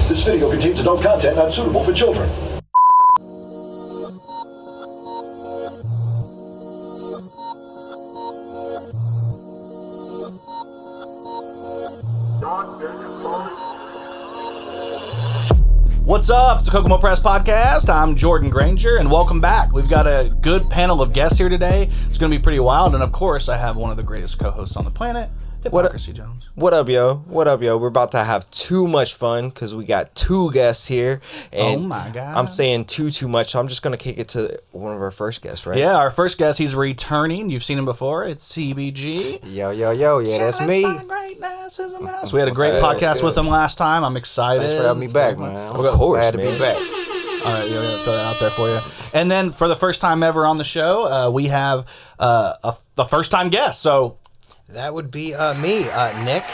This video contains adult content not suitable for children. What's up? It's the Kokomo Press Podcast. I'm Jordan Grainger, and welcome back. We've got a good panel of guests here today. It's going to be pretty wild, and of course, I have one of the greatest co-hosts on the planet, Hypocrisy Jones. What up, yo? What up, yo? We're about to have too much fun because we got two guests here. And oh my God. I'm saying too much, so I'm just going to kick it to one of our first guests, right? Yeah, our first guest, he's returning. You've seen him before. It's CBG. Yo. Yeah, that's me. Greatness is in the house. We had a great podcast with him last time. I'm excited. Thanks for having me back, man. Of course, glad to man. be back. All right, let's throw that out there for you. And then for the first time ever on the show, we have the first-time guest. So that would be me, Nick,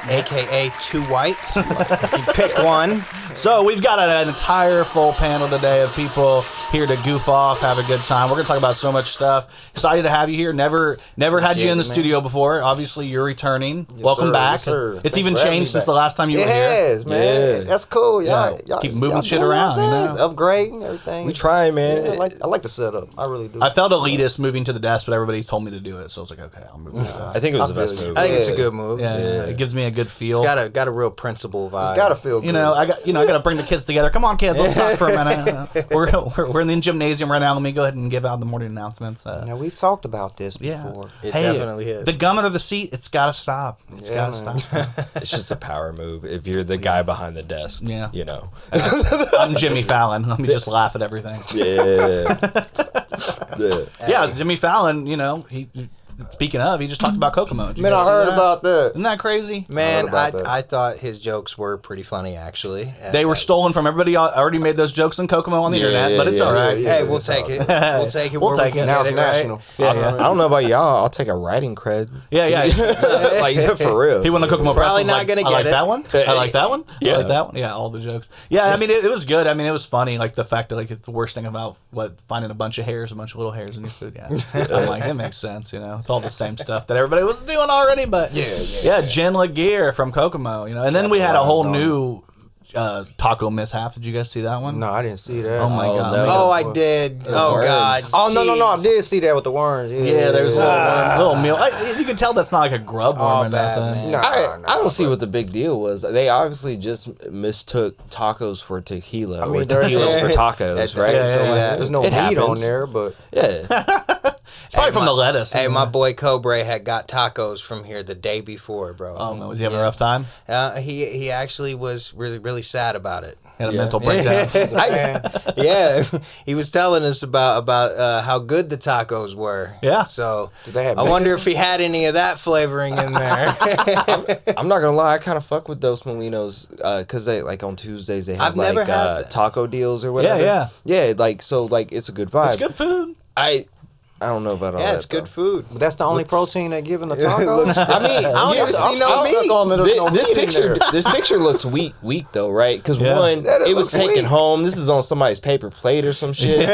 a.k.a. Tu-Wyte. You pick one. So we've got an entire full panel today of people here to goof off, have a good time. We're going to talk about so much stuff. Excited to have you here. Never had you in the studio before. Obviously, you're returning. Yes, Welcome sir. back. Yes, sir. It's Thanks even for having changed me since back. the last time you were here. Yes, man. Yeah. That's cool. Y'all Keep moving shit doing around, you things, know? upgrading everything. We try, man. Yeah, I like the setup. I really do. I felt elitist moving to the desk, but everybody told me to do it. So I was like, okay, I'll move to the desk. I think it was the I best feel you. move. I think it's a good move. Yeah, it gives me a good feel. It's got a real principal vibe. It's gotta feel good. You know, I got to bring the kids together. Come on, kids, let's talk for a minute. We're in the gymnasium right now. Let me go ahead and give out the morning announcements. Now we've talked about this Yeah, before. It definitely is. The gum under the seat. It's got to stop. It's Yeah, got to man. stop. It's just a power move if you're the guy behind the desk. Yeah. You know. I'm Jimmy Fallon. Let me just laugh at everything. Yeah. Yeah, Jimmy Fallon. You know, speaking of, he just talked about Kokomo. Did you Man, guys I see heard that? about that. Isn't that crazy? Man, I heard about that. I thought his jokes were pretty funny, actually. They were stolen from everybody. Already made those jokes in Kokomo on the internet, but it's all right. yeah. Hey, we'll take it. We'll take it. We'll where take we it. can Now get it's it, right? national. Yeah. I don't know about y'all. I'll take a writing cred. Yeah. Like, for real. He won the Kokomo Press. Probably was not like, gonna I like get it. that one. I like that one. Yeah. I like that one. Yeah, all the jokes. Yeah, I mean, it was good. I mean, it was funny. Like the fact that like it's the worst thing about finding a bunch of little hairs in your food. Yeah, I'm like, it makes sense. You know, it's all the same stuff that everybody was doing already. But yeah, Jen Laguerre from Kokomo. You know, and then we had a whole new taco mishap. Did you guys see that one? No, I didn't see that. Oh my God. no. Oh, I did. Oh, worms. God. Oh, no, I Jeez. did see that with the worms. Yeah, there's a little meal. You can tell that's not like a grub worm or bad, nothing. man. I don't see what the big deal was. They obviously just mistook tacos for tequila, or there's- tequilas for tacos, right? Yeah, So, yeah. There's no It meat on happens. there, but yeah. It's probably from the lettuce. Hey, my boy Cobra had got tacos from here the day before, bro. Oh no, was he having a rough time? He actually was really sad about it. Had a mental breakdown. Yeah, he was telling us about how good the tacos were. Yeah. So Did they have I wonder if he had any of that flavoring in there. I'm not gonna lie, I kind of fuck with Dos Molinos because they like on Tuesdays they have I've never like had that. taco deals or whatever. Yeah. Like so, like it's a good vibe. It's good food. I don't know about all that. Yeah, it's good food. but that's the only protein they give in the tacos. I mean, I don't ever see no meat. This picture looks weak though, right? Because Yeah. one, That it was looks taken weak. home. This is on somebody's paper plate or some shit.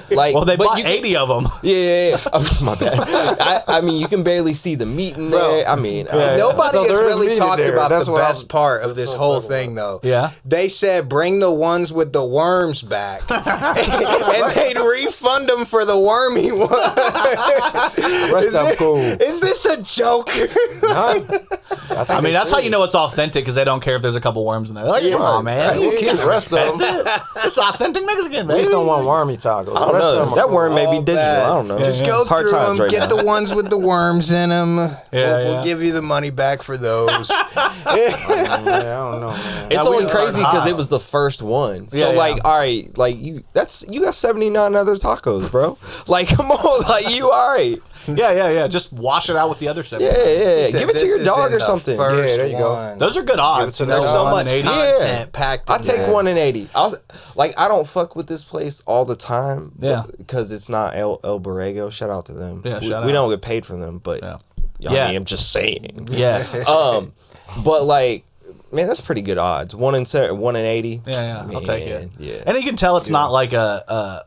Like, Well, they but bought you 80 of them. Yeah. Oh, my bad. I mean, you can barely see the meat in there. I mean, Nobody So has there is really meat in talked there. about That's the what best part of this whole thing, though. Yeah. They said bring the ones with the worms back, and they'd refund them for the wormy one. Rest up cool. Is this a joke? I mean, that's how you know it's authentic because they don't care if there's a couple worms in there. They're like, come on, man. Who cares? The rest of them. It's authentic Mexican, They baby. just don't want wormy tacos. I don't know. That worm may be All digital. bad. I don't know. Just go Hard through times them, right get now. the ones with the worms in them. Yeah. We'll give you the money back for those. I don't know, man. It's Yeah, we only was crazy hard. because it was the first one. So Yeah, yeah. like, all right, like you got 79 other tacos, bro. Like, come on, like you all right? Yeah. Just wash it out with the other stuff. Yeah. He said Give it to this your is dog in or the something. First Yeah, there you go. one. Those are good odds. to You know, There's so one much in 80. content packed. I in take there. 1 in 80. I don't fuck with this place all the time. Yeah. Because it's not El Borrego. Shout out to them. Yeah, we, shout we out. don't get paid from them, but Yeah. I mean, I'm just saying. Yeah. But like, man, that's pretty good odds. 1 in 80. Yeah. I'll take it. Yeah. And you can tell it's not like a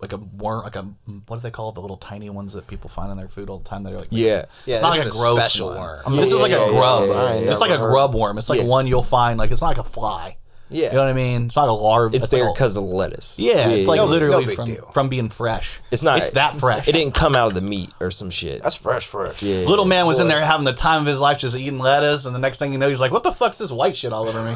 like a worm, like a what do they call it? The little tiny ones that people find in their food all the time. They're like Yeah. it's not this like a is gross special one. worm. This is like a grub. It's like a never grub worm. It's like one you'll find. Like it's not like a fly. Yeah. You know what I mean? It's not a larva. It's there like because of the lettuce. yeah, it's like No literally big from deal. being fresh. It's not. It's that fresh. It didn't come out of the meat or some shit. That's fresh. Yeah. Little man was in there having the time of his life, just eating lettuce, and the next thing you know, he's like, "What the fuck's this white shit all over me?"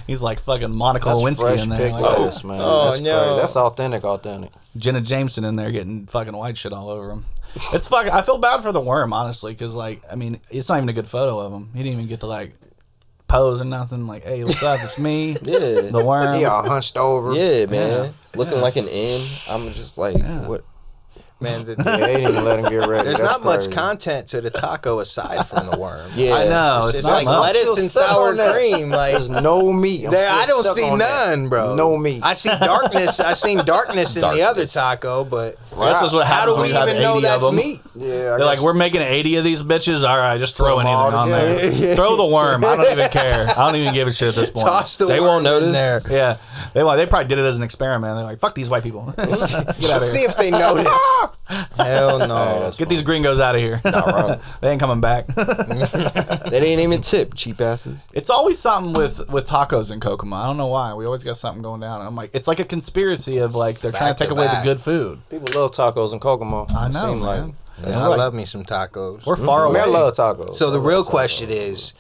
He's like fucking Monica That's Lewinsky fresh in there. pig Like, lettuce, man. Oh, That's no. crazy. That's authentic. Jenna Jameson in there getting fucking white shit all over him. It's fucking. I feel bad for the worm, honestly, because like, I mean, it's not even a good photo of him. He didn't even get to like pose or nothing. Like, hey, what's up? It's me, Yeah. the worm. He all hunched over. Yeah, man. Looking like an N. I'm just like, what? Man, Yeah, they didn't even let him get ready. there's That's not much crazy. content to the taco aside from the worm. Yeah. I know. It's not like much. lettuce Still and stuck sour on that. cream. Like There's no meat. there, I don't still see stuck on that. none, bro. No meat. I see darkness. I seen darkness in the other Darkness. taco, but This is what how happens do when we you have even know 80 of that's them. meat? Yeah, They're like, we're making 80 of these bitches. All right, just throw them anything all on there. together. Throw the worm. I don't even care. I don't even give a shit at this point. Toss the They worm won't notice. in there. Yeah, they probably did it as an experiment. They're like, fuck these white people. Get out of Let's see here. if they notice. Hell no. Get these gringos out of here. Not wrong. They ain't coming back. They didn't even tip, cheap asses. It's always something with tacos in Kokomo. I don't know why. We always got something going down. I'm like, it's like a conspiracy of like they're trying Back to take to away the back. good food. People love tacos in Kokomo. I It know, seem man. And I love me some tacos. We're far I mean, away. I love tacos. So the I love real tacos. question is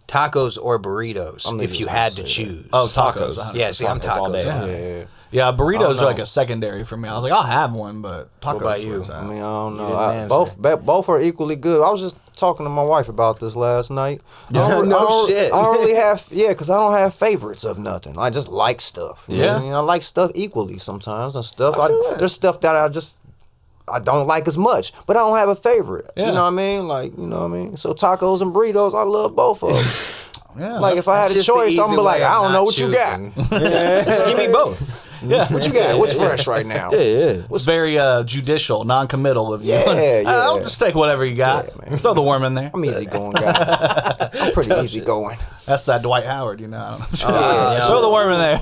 tacos or burritos I'm if leaving you this had to to say choose. Oh, tacos. Yeah, see, I'm all tacos. day. Yeah. Yeah. Yeah, burritos know. are like a secondary for me. I was like, I'll have one, but tacos. What about you? was, I mean, I don't know. didn't answer. Both are equally good. I was just talking to my wife about this last night. No shit. I don't really have, because I don't have favorites of nothing. I just like stuff. You know what I mean? I like stuff equally sometimes and stuff. There's stuff that I don't like as much, but I don't have a favorite. Yeah. You know what I mean? Like, you know what I mean? So tacos and burritos, I love both of them. yeah. Like, if I had a Just the choice, I'm easy gonna be like, way of I don't know not what you got. choosing. Just give me both. yeah. What you got? What's fresh right now? Yeah. It's very judicial, non-committal of you. Yeah, yeah. I'll just take whatever you got. Yeah, man. Throw the worm in there. I'm easy going guy. I'm pretty easy going. That's that Dwight Howard, you know. I don't know. yeah. Throw the worm in there.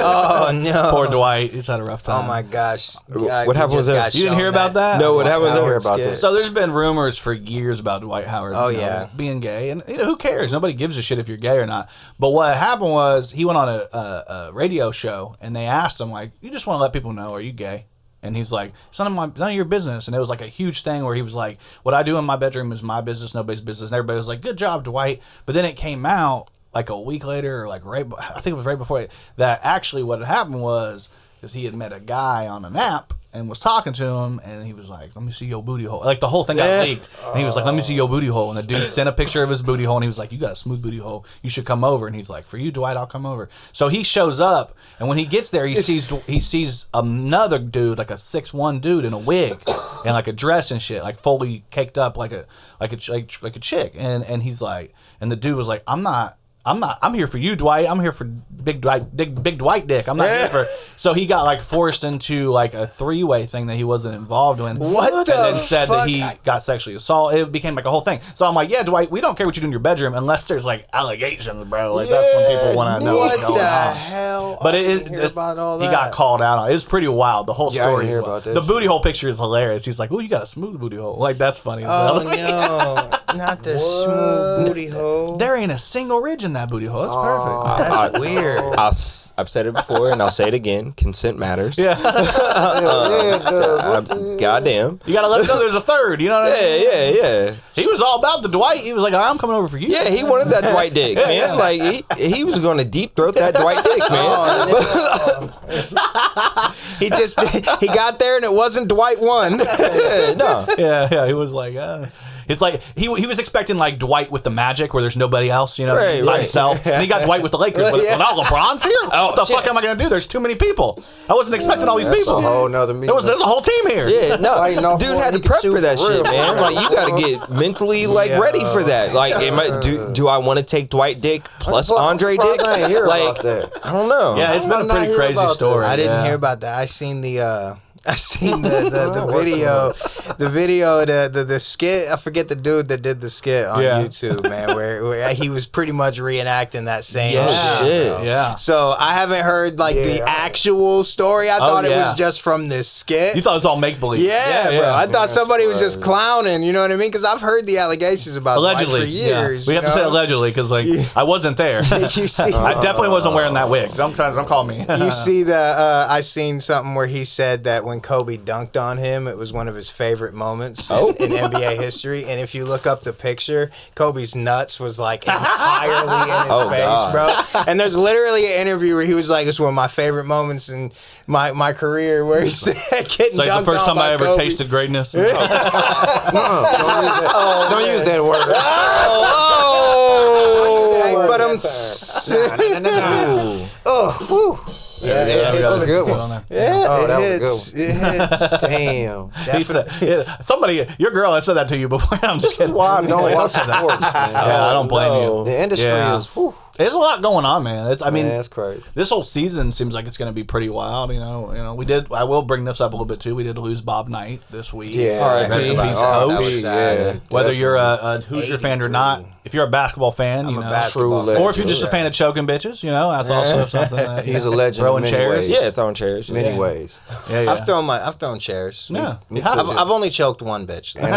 Oh no! Poor Dwight. He's had a rough Oh time. my gosh! What happened with that? You didn't hear about that? No, what happened I didn't hear there? about this. So there's been rumors for years about Dwight Howard. Oh, you know, yeah. being gay, and who cares? Nobody gives a shit if you're gay or not. But what happened was he went on a radio show, and they asked him like, "You just want to let people know, are you gay?" And he's like, "It's none of your business." And it was like a huge thing where he was like, "What I do in my bedroom is my business, nobody's business." And everybody was like, "Good job, Dwight." But then it came out like a week later, or like I think it was right before it, that actually what had happened was he had met a guy on an app and was talking to him, and he was like, "Let me see your booty hole." Like the whole thing got leaked, and he was like, "Let me see your booty hole." And the dude sent a picture of his booty hole, and he was like, "You got a smooth booty hole. You should come over." And he's like, "For you, Dwight, I'll come over." So he shows up, and when he gets there, he sees another dude, like a 6'1" dude in a wig and like a dress and shit, like fully caked up like a chick, and he's like, and the dude was like, I'm here for you, Dwight. I'm here for big Dwight dick. I'm not here for. So he got like forced into like a 3-way thing that he wasn't involved in. What and the then said fuck? that he got sexually assaulted. It became like a whole thing. So I'm like, yeah, Dwight, we don't care what you do in your bedroom unless there's like allegations, bro. Like that's when people want to know What what's going the on. hell? But I didn't hear about all that. he got called out on it. It was pretty wild. The whole Yeah, I story. didn't hear is wild. about that The shit. booty hole picture is hilarious. He's like, "Oh, you got a smooth booty hole." Like that's funny. as Oh hell. no! Not the smooth booty hole. There ain't a single ridge in that booty hole. That's perfect. That's weird. I've said it before and I'll say it again. Consent matters. Yeah. Goddamn. You gotta let him know there's a third. You know what I mean? Yeah. He was all about the Dwight. He was like, I'm coming over for you. Yeah, he wanted that Dwight dick, man. Like he was gonna deep throat that Dwight dick, man. He got there and it wasn't Dwight one. No. Yeah. He was like, it's like he was expecting like Dwight with the Magic, where there's nobody else, you know, Right, by right. himself. And he got Dwight with the Lakers. But Yeah. now LeBron's here. What the fuck am I gonna do? There's too many people. I wasn't expecting all these That's people. a whole nother meeting. There's a whole team here. Yeah, no. Fighting off Dude more had than to he prep could for that shoot for shit, real. man. Like you gotta get mentally ready for that. Like, do I want to take Dwight dick plus Andre dick? I ain't hear Like, about that. I don't know. Yeah, it's been a not pretty hear crazy about story. I didn't yeah. hear about that. I seen the I seen the video, the skit. I forget the dude that did the skit on YouTube, man, where he was pretty much reenacting that same shit. Yeah. So I haven't heard like the actual story. I thought it was just from this skit. You thought it was all make believe. Yeah, bro. I thought somebody was just clowning. You know what I mean? Because I've heard the allegations about allegedly Dwight for years. We have to say allegedly because like I wasn't there. You see, I definitely wasn't wearing that wig. Don't call me. you see I seen something where he said that when Kobe dunked on him, it was one of his favorite moments in NBA history. And if you look up the picture, Kobe's nuts was like entirely in his face, bro. And there's literally an interview where he was like, "It's one of my favorite moments in my career," where he said, "Getting It's like dunked the first on time I by ever Kobe." tasted greatness. Don't use that word. But I'm. That was a good one. Yeah, that it was hits. It hits. Damn. He said, somebody, your girl has said that to you before. I'm just This is why I don't watch say that. sports, man. Yeah, I don't blame you. The industry is. Whew. There's a lot going on, man. I mean, that's crazy. This whole season seems like it's going to be pretty wild. You know, we did. I will bring this up a little bit too. We did lose Bob Knight this week. Yeah, Rest in peace, that Coach. was sad. Whether you're a Hoosier fan or not, if you're a basketball fan, I'm you a know, basketball True fan. or if you're just a fan of choking bitches, you know, that's also something. That, He's a legend Throwing in many chairs. ways. Yeah, throwing chairs. Many ways. Yeah. I've thrown chairs. Yeah. Me Yeah. too. I've only choked one bitch. And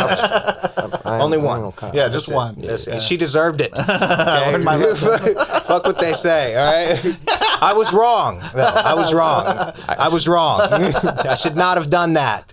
Only one. Yeah, just one. That's it. She deserved it. Okay? Fuck what they say. All right. I was wrong. Though. I was wrong. I should not have done that.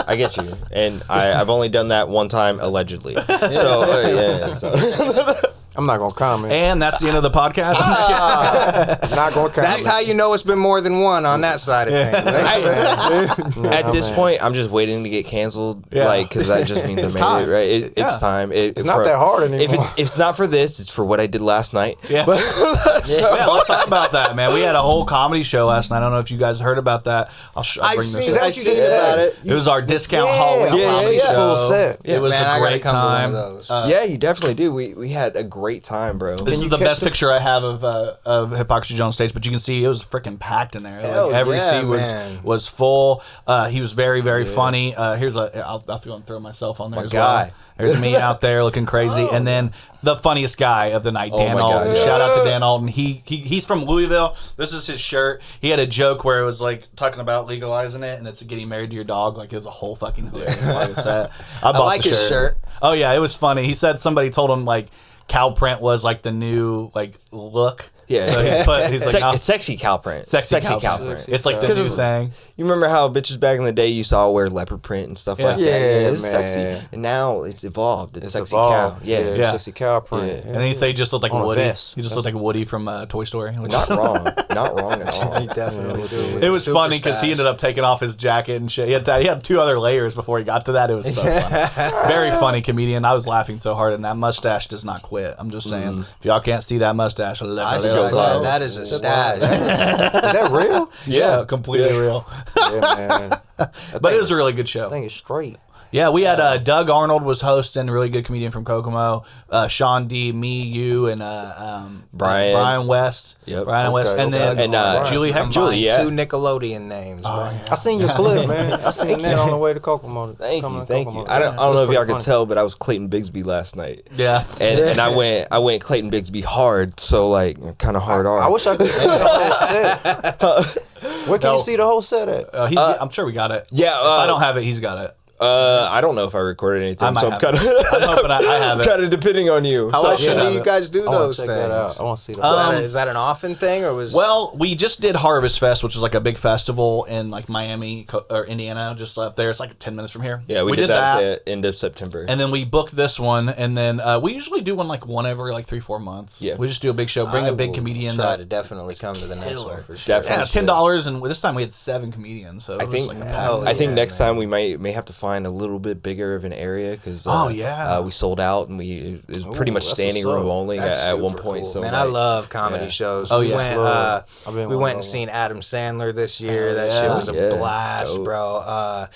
I get you, and I've only done that one time allegedly. So so. I'm not gonna comment. And that's the end of the podcast. I'm just kidding. Not gonna comment. That's how you know it's been more than one on that side of things. At this point, I'm just waiting to get canceled, like, because that just means I made time. it, right? It's time. It's not that hard anymore. If it's not for this, it's for what I did last night. Yeah. Yeah, let's talk about that, man. We had a whole comedy show last night. I don't know if you guys heard about that. I'll bring this up. I seen about it. It was our discount Halloween comedy show. Full set. It was Man, I a gotta great come to one time. of those. Yeah, you definitely do. We had a great time, bro. This is the best picture I have of Hypocrisy Joe on stage, but you can see it was freaking packed in there. Hell Like every yeah, seat man. was full. He was very, very funny. I'll throw myself on there as guy. well. There's me out there looking crazy, and then the funniest guy of the night, Dan my Alton. God, yeah. Shout out to Dan Alton. He's from Louisville. This is his shirt. He had a joke where it was like talking about legalizing it, and it's getting married to your dog. Like it was a whole fucking hilarious part of that. I bought like the his shirt. Oh yeah, it was funny. He said somebody told him like cow print was like the new like look. Yeah. So he's like, It's sexy cow print. sexy cow cow print. print. It's like the new thing. You remember how bitches back in the day used to all wear leopard print and stuff like that? Yeah, It's man. sexy. And now it's evolved. It's sexy evolved. cow. Yeah. Yeah. Sexy cow print. And then he said he just looked like On a Woody. vest. He just looked like Woody from Toy Story. Which Not is- wrong. Not wrong at all. He definitely do. It was funny because he ended up taking off his jacket and shit. He had 2 other layers before he got to that. It was so funny. Very funny comedian. I was laughing so hard, and that mustache does not quit. I'm just saying. If y'all can't see that mustache, that is a stash. Is that real? yeah, completely real. Yeah, man. But it was a really good show. I think it's straight. Yeah, we had Doug Arnold was hosting, a really good comedian from Kokomo. Sean D, me, you, and Brian West. Yep. Brian West, Okay, and then And Julie Heck. Julie, yeah. 2 Nickelodeon names. man. I seen your clip, man. I seen that on the way to Kokomo. Thank Coming you, to thank Kokomo. you. I don't Yeah, know it if was y'all pretty could tell, but I was Clayton Bigsby last night. Yeah. And I went Clayton Bigsby hard, so like kind of hard R. I wish I could see the whole set. Where can you see the whole set at? I'm sure we got it. Yeah, If I don't have it, he's got it. I don't know if I recorded anything, I might so I'm have kind it. of I'm hoping I have it. kind of depending on you. How So else should when I do have you it? guys do I want those to check things? that out. I want to see that. Is that an often thing or was? Well, we just did Harvest Fest, which is like a big festival in like Miami or Indiana, just up there. It's like 10 minutes from here. Yeah, we did that at the end of September. And then we booked this one, and then we usually do one like one every like 3-4 months. Yeah. We just do a big show, bring I a big will comedian. Try to definitely come to the next one for sure. Definitely. Yeah, $10, and this time we had 7 comedians. So it I was think like I think next time we may have to find a little bit bigger of an area because we sold out and it was pretty much that's standing what's room up. only That's at one super point. cool, So man, like, I love comedy shows. Oh, we yeah. went and seen Adam Sandler this year. That yeah. shit was a Yeah. blast, Dope. bro.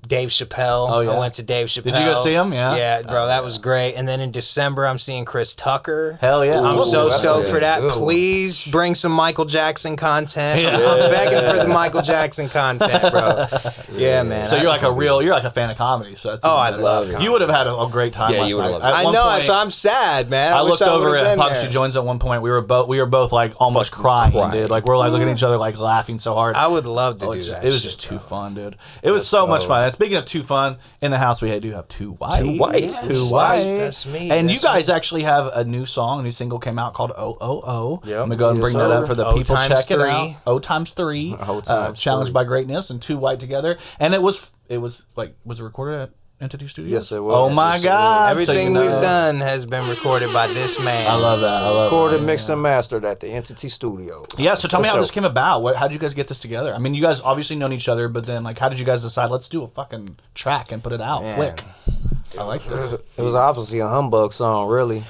Dave Chappelle. Oh, yeah. I went to Dave Chappelle. Did you go see him? Yeah. Yeah, bro, that was great. And then in December, I'm seeing Chris Tucker. Hell yeah. I'm so that's stoked good. for that. Good. Please bring some Michael Jackson content. Yeah. I'm begging for the Michael Jackson content, bro. Yeah, man. So you're like a fan of comedy. So that's Oh, even I better. love comedy. You would have had a great time Yeah, last you would night. have At I one know, point, so I'm sad, man. I wish looked over would've at been Hypocrisy there. Joins at one point. We were both like almost crying, dude. Like we're like looking at each other like laughing so hard. I would love to Oh, do it's that. It was shit, just too bro. fun, dude. It was so much fun. And speaking of too fun, in the house we do have Tu-Wyte. Tu-Wyte. Yes, Tu-Wyte. that's me. And That's you guys actually have a new song, a new single came out called O. Yep. I'm gonna go ahead and bring Yes, that up sir. for the O people. times Check it three. out. O times 3. O times Challenged 3. by Greatness and Tu-Wyte together. And it was like, was it recorded at Entity Studios? Yes, it was. Oh my Yes, it God! Everything So you know- we've done has been recorded by this man. I love that. I love Recorded, that. mixed, and mastered at the Entity Studio. Yeah, so tell me how For this sure. came about. How did you guys get this together? I mean, you guys obviously known each other, but then like, how did you guys decide? Let's do a fucking track and put it out Man. quick. I like this. It was obviously a humbug song, really.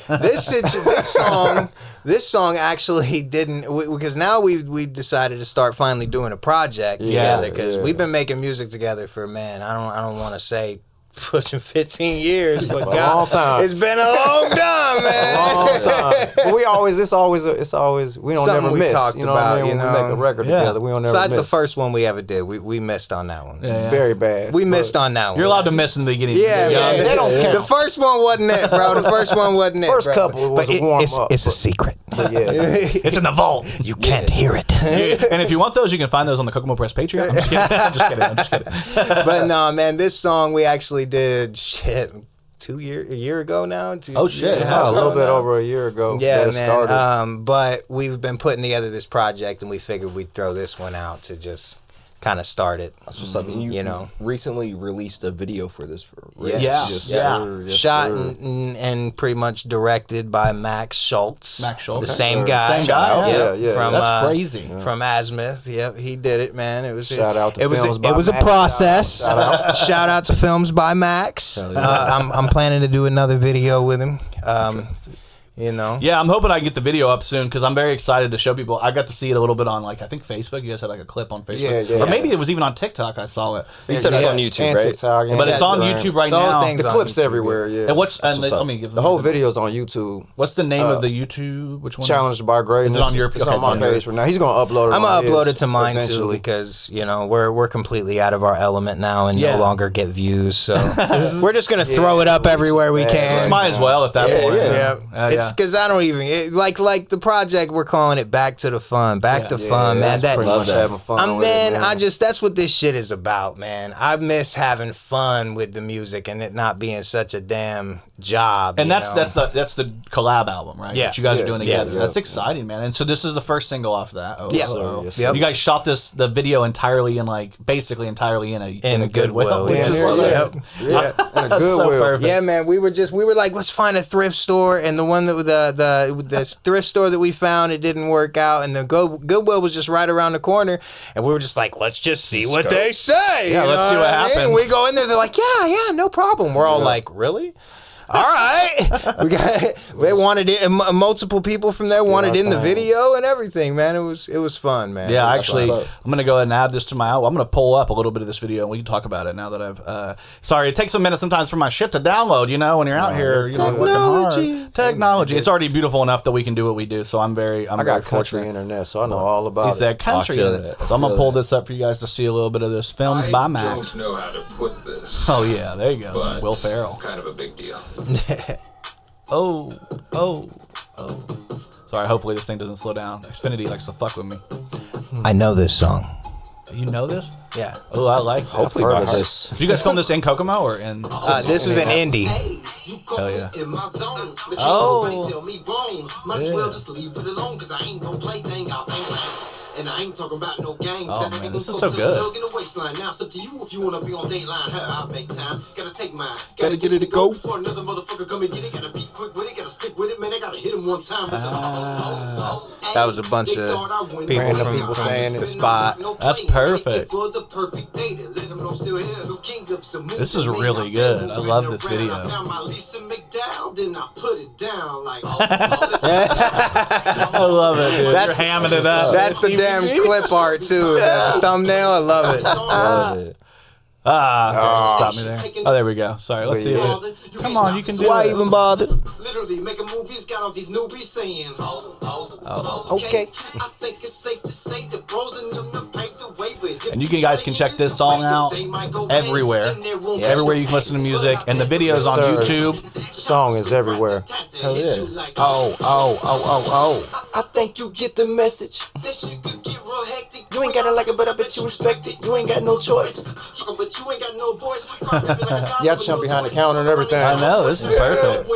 This song actually didn't, because now we decided to start finally doing a project together, because yeah. we've been making music together for, man, I don't want to say pushing 15 years, but A God, long time. it's been a long time, man. Long time. But we don't Something never we miss. talked You know what I about, mean? you When we know. make a record Yeah. together, we don't never Besides miss. the first one we ever did, we missed on that one. Yeah. Very bad. We missed on that one. You're allowed to miss in the beginning. Yeah, You're man. young. They don't count. The first one wasn't it, bro. The first one wasn't it. First bro. couple was But a warm it's, up, It's a but- secret. But yeah. It's in the vault. You can't hear it. And if you want those, you can find those on the Kokomo Press Patreon. I'm just kidding. But no, man, this song we actually did a year ago now. Oh, shit. Yeah, a little bit over a year ago. Yeah, that it man. started. But we've been putting together this project, and we figured we'd throw this one out to just kind of start it. That's what's up. And You know. recently released a video for this. Right? Yeah. Yes, Yeah. sir. Yes, Shot sir. and pretty much directed by Max Schultz. Max Schultz. The same Same guy. guy, Yep, yeah. From, That's crazy. From Azimuth. Yep, he did it, man. It was Shout out to it was Films a, by it was a Max. process. Shout out. Shout out to Films by Max. I'm planning to do another video with him. You know. Yeah, I'm hoping I can get the video up soon because I'm very excited to show people. I got to see it a little bit on, like, I think Facebook. You guys had like a clip on Facebook. Yeah. Or maybe it was even on TikTok. I saw it. You said it's on YouTube, And right? TikTok, and But it's on Instagram. YouTube right The whole now. thing's The on clips YouTube, everywhere, yeah. And let up. me give The whole video's on YouTube. What's the name of the YouTube? Which one? Challenged by Greatness. Is it on your- It's okay, on it's my on your- page right now. He's gonna upload it. I'm on gonna upload his it to mine too eventually. because we're completely out of our element now and Yeah. no longer get views. So we're just gonna throw it up everywhere we Yeah. can. Just might as well at that point. Yeah, it's because I don't even like the project. We're calling it Back to the Fun, Back to Fun, man. that's That pretty much having fun with it, man. that's what this shit is about, man. I miss having fun with the music and it not being such a damn job. And you that's know? that's the collab album, right? Yeah. That you guys are Yeah, doing yeah, together. yeah. That's exciting, man. And so this is the first single off that. Oh, Yeah. so Yes, sir. you guys shot the video entirely in basically entirely in a Goodwill, which yeah. is Yep. Yeah, and a That's so Goodwill. perfect. Yeah, man. We were like, let's find a thrift store, and the one that the thrift store that we found, it didn't work out, and the Goodwill was just right around the corner, and we were just like, let's just see what they say. Yeah, you let's know see what I mean? happens. We go in there, they're like, yeah, no problem. We're all like, really? All right, they wanted it. Multiple people from there wanted in the video and everything, man. It was fun, man. Yeah, It was actually, fun. I'm gonna go ahead and add this to my album. I'm gonna pull up a little bit of this video and we can talk about it now that I've. Sorry, it takes a minute sometimes for my shit to download. You know, when you're out here, you know, working hard. Technology. It's already beautiful enough that we can do what we do. So I'm I very got country fortunate. internet, so I know all about He said it. country. feel in it. that. So I'm gonna pull this up for you guys to see a little bit of this. Films by I Max. don't know how to put this. Oh yeah, there you go. Some but Will Ferrell. Kind of a big deal. Oh. Sorry, hopefully this thing doesn't slow down. Xfinity likes to fuck with me. I know this song. You know this? Yeah. Oh, I like that. Hopefully Heard by of heart. this. Did you guys film this in Kokomo or in? This was an indie. Hell yeah. Might as well just leave it alone, cause I ain't no plaything. And I ain't talking about no game. Oh, man, this is so good. In the waistline. Now it's up to you if you wanna be on Dateline. I'll make time. Gotta take mine. Gotta get it to go. Before another motherfucker come and get it. Gotta be quick with it. Gotta stick with it. Man, I gotta hit him one time. That was a bunch of people Random from, people from saying the it. spot. That's perfect. This This is really good. I love this video. I put it down like I love it, dude. That's- You're hamming it up. That's the damn clip art too. The thumbnail, I love it. Love it. Stop me there. Oh, there we go. Sorry, let's see it. Come on, you can do Why it. even bother? Literally making movies, got all these newbies saying, Okay. I think it's safe to say the pros and them to pave the way with it. And you guys can check this song out everywhere. Everywhere you can listen to music. And the video's on sir. YouTube. Song is everywhere. Hell yeah. I think you get the message. This shit could get real hectic. You ain't gotta like it, but I bet you respect it. You ain't got no choice. But you ain't got no voice. Y'all jump behind the counter and everything. I know, this is perfect.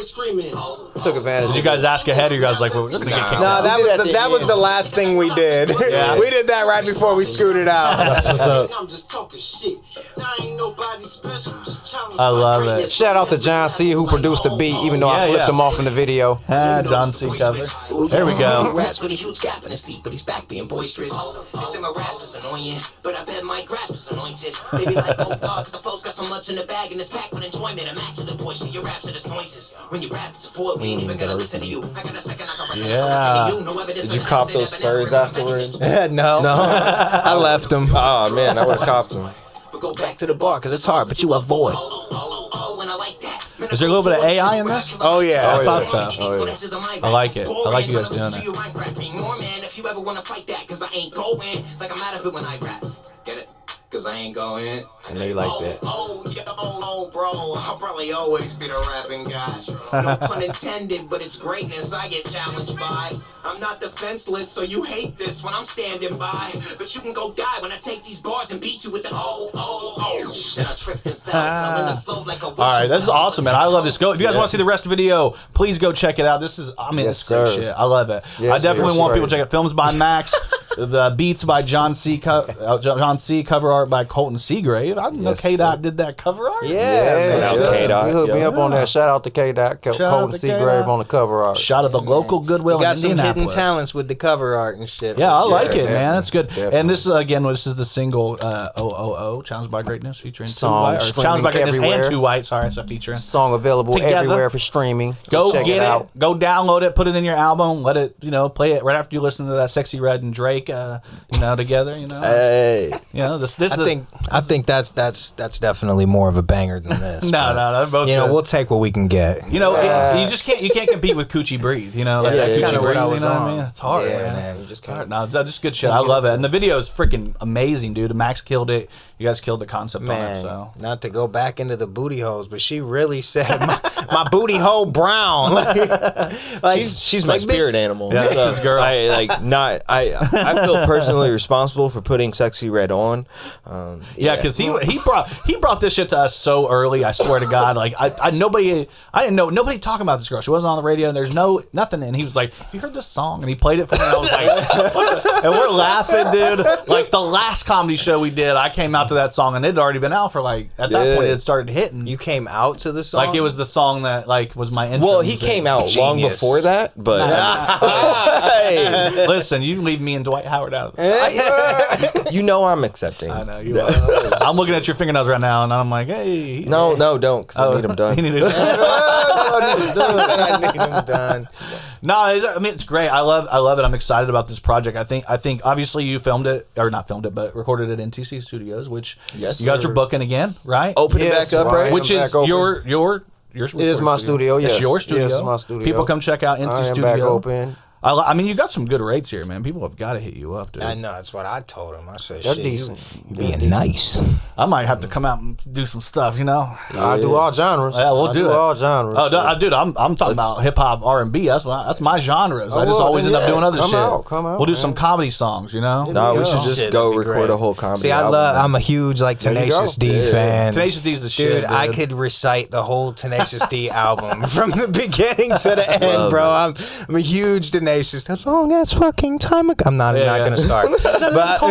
Took advantage. Did you guys ask ahead, or you guys like, well, we're just gonna get kicked No, out? that was the last thing we did. Yeah. We did that right before we scooted out. That's what's up. I'm just talking shit. I ain't nobody special. Just challenge I love it. Shout out to John C, who produced the beat, even though I flipped him off in the video. John C. cover. There we go. Raps with a huge gap in his feet, but he's back being boisterous. This my rasp was annoying, but I bet my grasp was anointed. Baby like old dogs, the flow's got so much in the bag and it's packed with enjoyment. Immaculate portion, your raps are just noises. When you rap, it's a forward, we ain't even gotta listen to you. I got a second, I can Yeah. you. No evidence. Did you cop those spurs afterwards? No. I left them. Oh man, I would have copped them. But go back to the bar, cause it's hard, but you avoid. And I like that. Is there a little bit of AI in this? Oh yeah. I thought so. I like it. I like you guys doing it. If you ever wanna fight that, cause I ain't going. Like I'm out of it when I rap. Get it? Cause I ain't going. I know you like that. Oh, bro. I'll probably always be the rapping guy. No pun intended, but it's greatness I get challenged by. I'm not defenseless, so you hate this when I'm standing by. But you can go die when I take these bars and beat you with the And I tripped and fell in the flow like a All right, this is awesome, man. I love this. Go if you guys want to see the rest of the video, please go check it out. This is, I mean, Yes, this is great sir. shit. I love it. Yes, I definitely yes, want people to crazy. check it. Films by Max, the beats by John C. John C. Cover art by Colton Seagrave. I didn't know Yes, K-Dot did that cover art. Yeah. Shout out He K-Dot, hooked me yeah. up on that. Shout out to K-Dot, out Colton to Seagrave K-Dot. on the cover art. Shout out the local Goodwill You got in some hidden Indianapolis. talents with the cover art and shit. Yeah, I like it, Definitely. man. That's good. Definitely. And this is again, this is the single OOO, Challenged by Greatness, featuring Song Tu-Wyte, or streaming Challenged by Greatness everywhere. and Tu-Wyte. Sorry, so featuring. Song available Together. everywhere for streaming. Go Check get it out. Go download it. Put it in your album. Let it, play it right after you listen to that Sexy Red and Drake, together. Hey. This. I think that's definitely more of a banger than this. No, they're both. You know, good. we'll take what we can get. you just can't compete with Coochie Breathe. Like that's that kinda Coochie what Breathe. I was You know what I on. mean? It's hard, Yeah, man. man. You just All can't. right, no, that's just good shit. I love it, and the video is freaking amazing, dude. Max killed it. You guys killed the concept on it. Man, So not to go back into the booty holes, but she really said my booty hole brown. like She's my like, spirit bitch, animal. Yeah, this girl. I feel personally responsible for putting Sexy Red on. yeah, because he brought this shit to us so early. I swear to God, like I didn't know nobody talking about this girl. She wasn't on the radio, and there's nothing. And he was like, "Have you heard this song?" And he played it for me. I was like, what the? And we're laughing, dude. Like the last comedy show we did, I came out to that song, and it had already been out for like at that Yeah. point it had started hitting. You came out to the song. Like it was the song that like was my intro. Well, he music. came out long Genius. before that, but hey, Listen, you leave me and Dwight Howard out of it. you know I'm accepting. I know you are. I'm looking at your fingernails right now, and I'm like, hey. No, don't, because I need them done. You need to- I need them done. No, I mean it's great. I love it. I'm excited about this project. I think obviously you filmed it or not filmed it, but recorded it in TC Studios, which Yes, you guys sir. are booking again, right? Open Yes, it back up, right. right? Which I'm is back open. your It is my studio, It's yes. your studio. Yes, my studio. People come check out I Empty am Studio. back open. I mean, you got some good rates here, man. People have got to hit you up, dude. I know that's what I told him. I said, They're "Shit, decent. you being nice." I might have to come out and do some stuff, I do all genres. Yeah, we'll I do it. all genres. Oh, so. dude, I'm talking about hip hop, R&B. That's my genres. I just well, always then, end up yeah, doing other come shit. come out, We'll do man. some comedy songs, No, we Yeah. should just Shit, go that'd be record great. a whole comedy See, album. I'm a huge like you Tenacious go. D Yeah. fan. Tenacious D's the shit, Dude, I could recite the whole Tenacious D album from the beginning to the end, bro. I'm a huge Tenacious. The longest fucking time ago. I'm not gonna start. But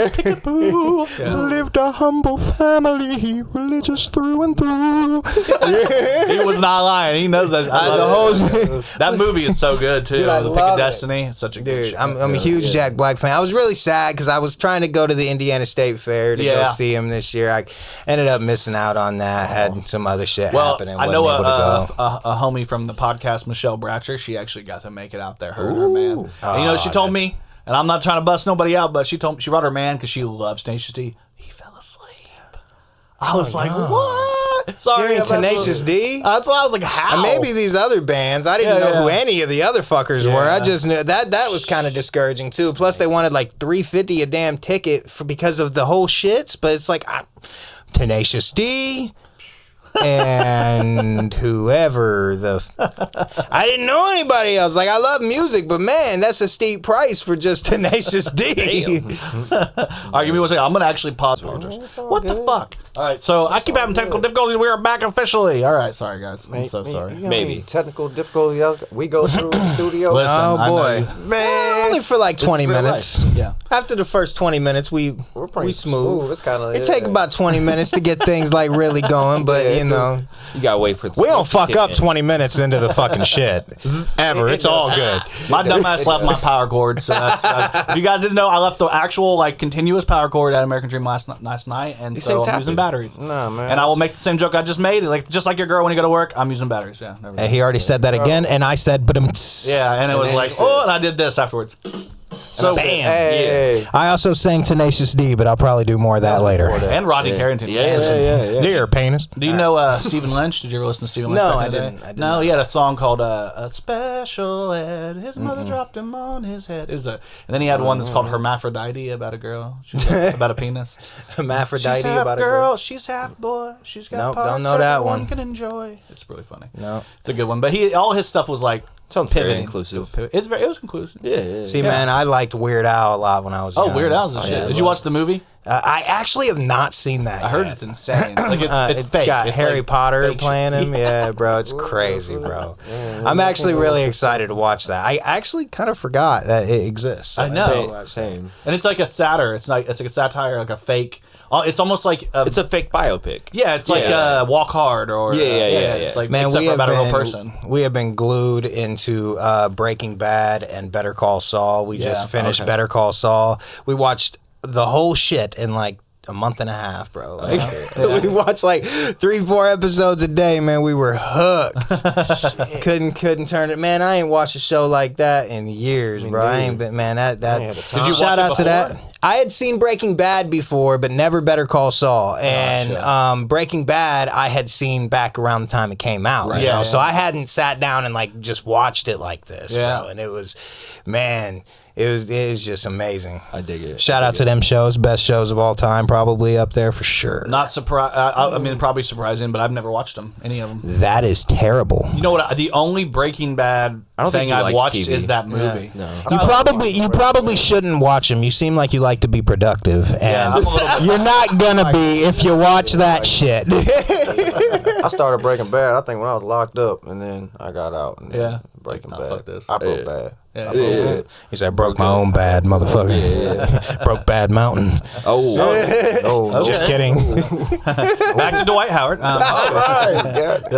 lived a humble family, religious through and through. He was not lying. He knows that. I love it. That movie is so good too. Dude, I The Pick love of it. Destiny. It's such a good Dude, shit. I'm a huge Jack Black fan. I was really sad because I was trying to go to the Indiana State Fair to Yeah. go see him this year. I ended up missing out on that. Had some other shit Well, happening. I Wasn't know able to go. a homie from the podcast, Michelle Bratcher. She actually got to make it out there. Her and her man. And, she told me, and I'm not trying to bust nobody out, but she brought her man because she loves Tenacious D. He fell asleep. I was like, what? Sorry, During about Tenacious the- D? That's what I was like, how? And maybe these other bands, I didn't know who any of the other fuckers were. I Yeah. just knew that was kind of discouraging too. Plus, they wanted like $3.50 a damn ticket because of the whole shits. But it's like Tenacious D and whoever I didn't know anybody else. Like, I love music, but man, that's a steep price for just Tenacious D. All right, give me 1 second. I'm going to actually pause. What the fuck? All right, so I keep having technical difficulties. We are back officially. All right, sorry, guys. I'm so sorry. You know how many technical difficulties we go through in the studio. Listen, Oh I know boy, you- man! Only for like 20 real minutes. Yeah. After the first 20 minutes, we smooth. It's kind of It take about 20 minutes to get things like really going, but you know, You gotta wait for. we don't fuck up 20 minutes into the fucking shit ever. It's all good. My dumbass left my power cord. So that's, if you guys didn't know, I left the actual like continuous power cord at American Dream last night, and so things I'm using happen. batteries. Nah, man. And I will make the same joke I just made. Like just like your girl when you go to work, I'm using batteries. Yeah. Never And mind. he already said that again, and I said, but Yeah, and it was like, oh, and I did this afterwards. So Hey, I also sang Tenacious D, but I'll probably do more of that later. and Rodney Carrington. Yeah. Dear penis. Do you know Stephen Lynch? Did you ever listen to Stephen Lynch? No, back in the I day? didn't. I did No, not. he had a song called "A Special Ed." His mother dropped him on his head. It was and then he had one that's called "Hermaphrodite" about a girl. She's about a penis. Hermaphrodite She's half about girl, a girl. she's half boy. She's got Nope, parts don't know that everyone one. can enjoy. It's really funny. No. It's a good one. But all his stuff was like Sounds very pivoting. inclusive. It was inclusive. Yeah. See, man, I liked Weird Al a lot when I was young. Oh, Weird Al's the shit. yeah, Did you watch the movie? I actually have not seen that I heard yet. it's insane. Like it's fake. got It's Harry like Potter fake playing shit. him. Yeah, bro, it's crazy, bro. I'm actually really excited to watch that. I actually kind of forgot that it exists. I know. Same. And it's like a satire. It's like a satire, like a fake. It's almost like It's a fake biopic. yeah. It's like Walk Hard or Yeah. It's like Man, except we for have about a real been person. we have been glued into Breaking Bad and Better Call Saul. We just finished Better Call Saul. We watched the whole shit in like a month and a half, bro. Like we watched like 3-4 episodes a day, man. We were hooked. couldn't turn it. Man, I ain't watched a show like that in years, bro. I ain't been, man, that Did you shout watch it out to before? that. I had seen Breaking Bad before, but never Better Call Saul. And Breaking Bad, I had seen back around the time it came out. Right? Yeah, So I hadn't sat down and like just watched it like this, bro. And it was, man, it was just amazing. I dig it. Shout out to them shows, best shows of all time, probably up there for sure. Not surprised. I mean, probably surprising, but I've never watched them. Any of them. That is terrible. You know what? The only Breaking Bad don't think thing he I've likes watched TV. is that movie. No. You probably shouldn't watch them. You seem like you like to be productive, and I'm a little bit- you're not gonna be if you watch that shit. I started Breaking Bad, I think, when I was locked up, and then I got out. And then Yeah. Breaking Nah, Bad. fuck this. I broke bad. Yeah. He said, "Broke my own bad, motherfucker. Broke Bad Mountain." Oh. No, Just kidding. Back to Dwight Howard.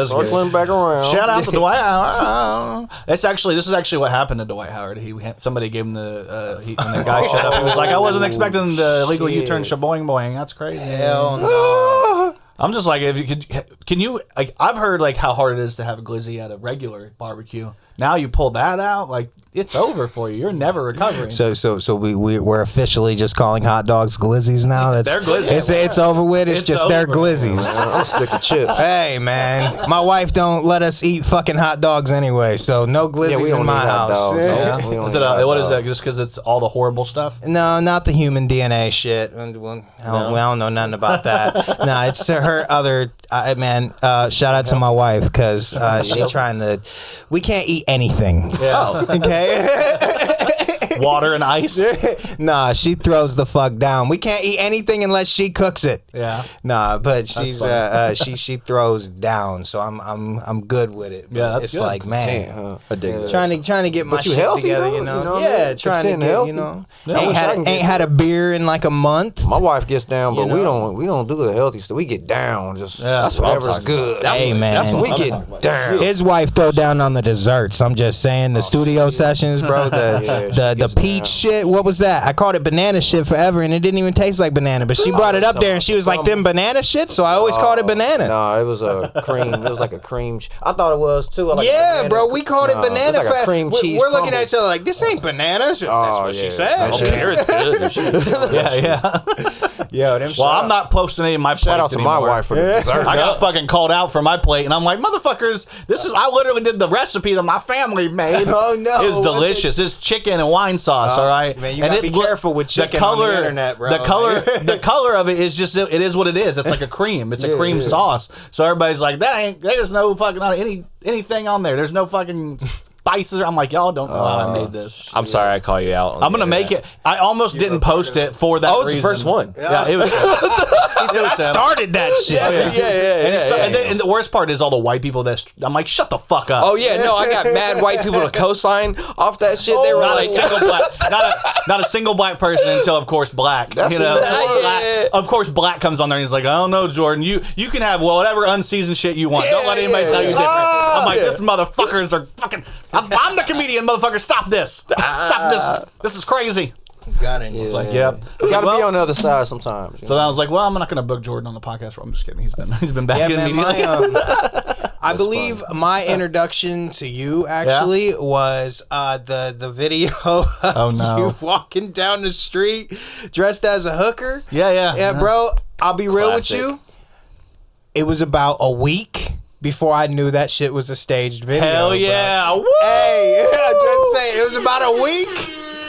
Circling back around. Shout out to Dwight Howard. This is actually what happened to Dwight Howard. Somebody gave him when the guy shut up, he was like, I wasn't expecting the illegal U-turn shaboing boing. That's crazy. Hell no. I'm just like, if you can you like? I've heard like how hard it is to have a glizzy at a regular barbecue. Now you pull that out, like it's over for you. You're never recovering. So we're officially just calling hot dogs glizzies now. They're glizzies. It's over with. It's just they're over. glizzies. I'm stick to chips. Hey man, my wife don't let us eat fucking hot dogs anyway, so no glizzies in my house. Is it what is that? Just because it's all the horrible stuff? No, not the human DNA shit. I don't know nothing about that. No, it's her other man. Shout out to my wife because she's trying to. We can't eat anything. Yeah. Okay. Water and ice. Nah, she throws the fuck down. We can't eat anything unless she cooks it. Yeah. Nah, but she's she throws down, so I'm good with it. But Yeah, that's it's good. like, man, I dig it. trying to get my But you shit healthy, together, though, you know. you know what I Yeah, mean? trying to Pretend get, healthy. you know. Yeah, I wish I can Ain't get- had a beer in like a month. My wife gets down, but You know? we don't do the healthy stuff. We get down, just That's what I'm whatever's talking good. Hey man, we get down. his wife throw down on the desserts. I'm just saying the studio sessions, bro. Yeah, she The gets peach down. shit. What was that? I called it banana shit forever, and it didn't even taste like banana. But she brought it up there, and she was like, "Them banana shit." So I always called it banana. No, it was a cream. It was like a cream. I thought it was too. I like Yeah, banana. bro, we called it No, banana. it's like a fat. cream cheese We're looking crumble. at each other like, this ain't banana. That's what she yeah. said. Okay. It's good. Yeah, yeah. Yo, them Well, I'm not posting any of my Shout out plates to my anymore. wife for the dessert. I got fucking called out for my plate, and I'm like, motherfuckers, I literally did the recipe that my family made. Oh, no. It was delicious. It's chicken and wine sauce, all right? Man, you gotta be careful with chicken on the internet, bro. The color of it is just, it is what it is. It's like a cream. It's a cream sauce. So everybody's like, there's no fucking, anything on there. There's no fucking spices. I'm like, y'all don't know how I made this. I'm sorry I call you out. I'm gonna make it. I almost didn't post it for that. Oh, it's reason. the first one. Yeah, it was. He said, I started that shit. And the worst part is all the white people I'm like, shut the fuck up. Oh yeah, no, I got mad white people to co-sign off that shit. They were Not like, a single black, not a single black person until, of course, black. That's Black, of course, black comes on there and he's like, I don't know, Jordan, you can have whatever unseasoned shit you want. Don't let anybody tell you different. I'm like, this motherfuckers are fucking. I'm the comedian, motherfucker. Stop this. Stop this. This is crazy. It's like, yeah. You gotta be on the other side sometimes. So I was like, well, I'm not gonna book Jordan on the podcast. I'm just kidding. He's been back in immediately. I believe my introduction to you actually was the video of you walking down the street dressed as a hooker. Yeah, bro. I'll be real with Classic. you. It was about a week before I knew that shit was a staged video. Hell yeah. Bro. Woo! Hey, just saying, it was about a week.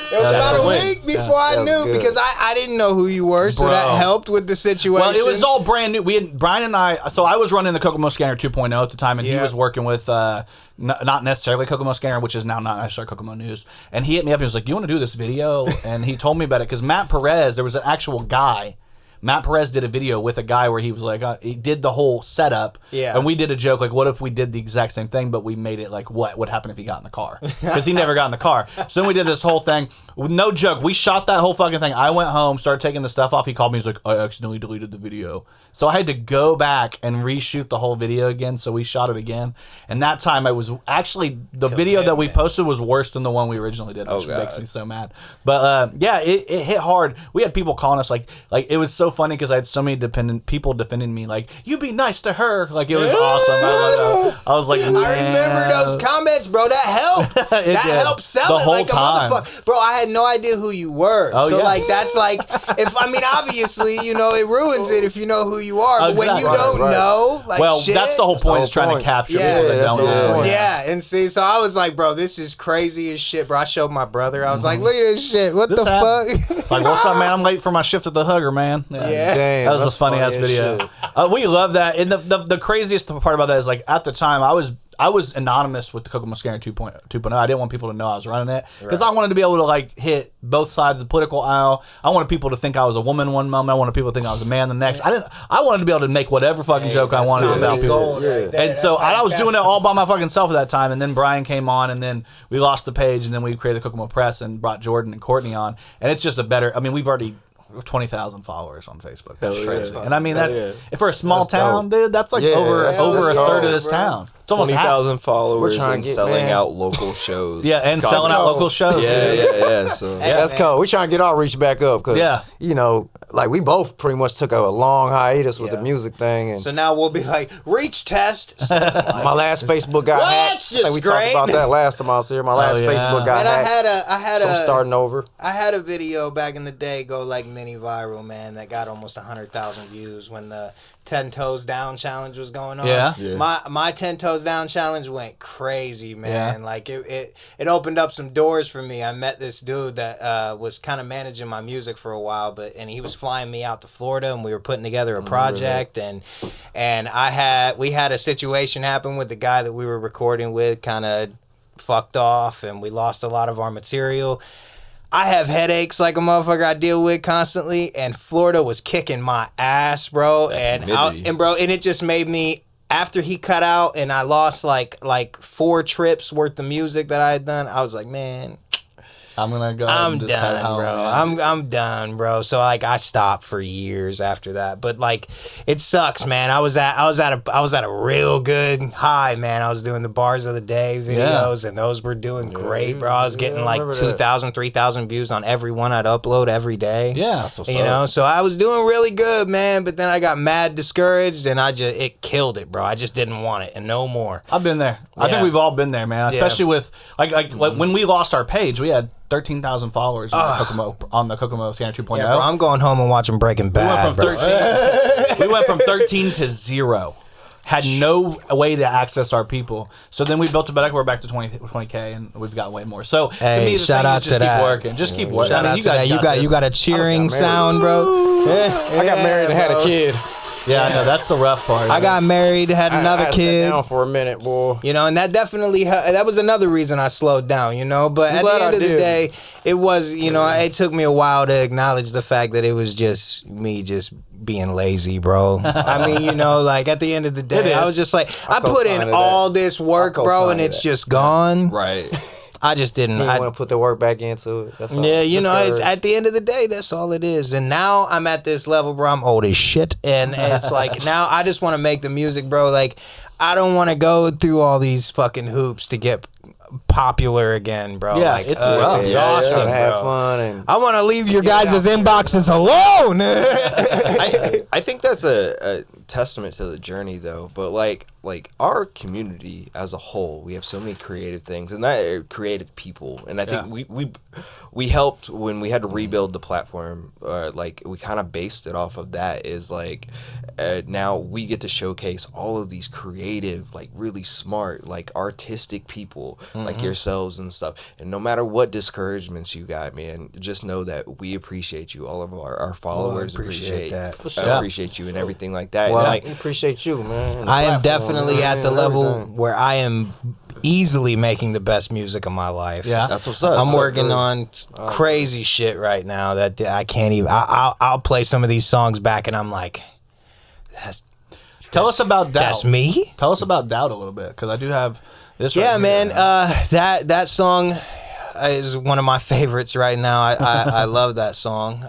It was about a week before I knew because I didn't know who you were, so that helped with the situation. Well, it was all brand new. Brian and I. So I was running the Kokomo Scanner 2.0 at the time, and he was working with not necessarily Kokomo Scanner, which is now not necessarily Kokomo News. And he hit me up and was like, "You want to do this video?" And he told me about it because Matt Perez. There was an actual guy. Matt Perez did a video with a guy where he was like, he did the whole setup. Yeah. And we did a joke like, what if we did the exact same thing, but we made it like, what would happen if he got in the car? Because he never got in the car. So then we did this whole thing. No joke. We shot that whole fucking thing. I went home, started taking the stuff off. He called me. He's like, I accidentally deleted the video. So I had to go back and reshoot the whole video again. So we shot it again. And that time I was actually, the video that we posted was worse than the one we originally did, which makes me so mad. But yeah, it hit hard. We had people calling us like it was so funny because I had so many people defending me like, you be nice to her. Like it was awesome. I was like, man. I remember those comments, bro. That helped. That helped sell the it whole like time. a motherfucker. Bro, I had no idea who you were. Like that's like, obviously, it ruins it if you know who you are. But when you don't know, like, well, shit, that's the whole point, is trying to capture people that don't know. Yeah, and see, so I was like, bro, this is crazy as shit, bro. I showed my brother. I was like, look at this shit. What the fuck? Like, what's up, man? I'm late for my shift at the Hugger, man. Yeah. Damn, that was a funny ass video. We love that. And the craziest part about that is, like, at the time, I was anonymous with the Kokomo Scanner 2.0. I didn't want people to know I was running it because I wanted to be able to like hit both sides of the political aisle. I wanted people to think I was a woman one moment. I wanted people to think I was a man the next. I wanted to be able to make whatever fucking joke I wanted without people. And so I was doing it all by my fucking self at that time. And then Brian came on, and then we lost the page, and then we created Kokomo Press and brought Jordan and Courtney on. And it's just a better. I mean, we've already 20,000 followers on Facebook. That's crazy. And I mean, that's for a small town, dude. That's like over a third of this town. It's almost 20,000 followers trying and to get, selling out local shows. Yeah, and selling out local shows. Yeah. So That's cool. We trying to get our reach back up because, like we both pretty much took a long hiatus with the music thing. And so now we'll be like, reach test. my last Facebook got hacked. Just we great. talked about that last time I was here. My last Facebook got hacked. I had so I'm starting over. I had a video back in the day go like mini viral, man, that got almost 100,000 views when the 10 Toes Down challenge was going on. Yeah. My 10 Toes Down challenge went crazy, man. Like it opened up some doors for me. I met this dude that was kind of managing my music for a while, and he was flying me out to Florida, and we were putting together a project, and we had a situation happen with the guy that we were recording with, kind of fucked off, and we lost a lot of our material. I have headaches like a motherfucker I deal with constantly, and Florida was kicking my ass, bro. And it just made me, after he cut out and I lost like 4 trips worth of music that I had done, I was like, man, I'm gonna go. I'm done, bro. I'm done, bro. So like I stopped for years after that. But like it sucks, man. I was at a real good high, man. I was doing the bars of the day videos, and those were doing great, bro. I was getting like 2,000, 3,000 views on every one I'd upload every day. Yeah, so I was doing really good, man. But then I got mad discouraged, and it killed it, bro. I just didn't want it, and no more. I've been there. I think we've all been there, man. Especially with like when we lost our page, we had 13,000 followers on the Kokomo Scanner 2.0. Yeah, bro, I'm going home and watching Breaking Bad. We went from 13 to 0. Had no way to access our people. So then we built it back. We're back to 20K, and we've got way more. So hey, to me, the shout thing out is to just that. keep working. Just keep working. Shout out to that. You got a cheering sound, bro. I got married and had a kid. Yeah, I know. That's the rough part. I got married, had another I kid. Sat down for a minute, boy. You know, and that definitely that was another reason I slowed down. You know, but at the end of the day, it was it took me a while to acknowledge the fact that it was just me just being lazy, bro. I mean, like at the end of the day, I was just like, I put in all this work, bro, and it's just gone. Right. I just didn't. I want to put the work back into it. That's all. Yeah, it's, at the end of the day, that's all it is. And now I'm at this level, bro. I'm old as shit, and it's like now I just want to make the music, bro. Like I don't want to go through all these fucking hoops to get popular again, bro. Yeah, like, it's rough. exhausting, bro. Have fun and I want to leave your guys' inboxes alone. I think that's a testament to the journey, though. But like our community as a whole, we have so many creative things and that are creative people, and I think we helped when we had to rebuild the platform. Like we kind of based it off of that. Is like now we get to showcase all of these creative, like really smart, like artistic people like yourselves and stuff. And no matter what discouragements you got, man, just know that we appreciate you. All of our followers appreciate that. appreciate you and everything like that. Well, and like, we appreciate you, man. I am definitely at the level where I am easily making the best music of my life. Yeah. that's what's up. I'm So working good. on crazy shit right now that I can't even. I'll play some of these songs back and I'm like, Tell us about Doubt. that's me. Tell us about Doubt a little bit, because I do have this. Yeah, right man. here. That song is one of my favorites right now. I love that song.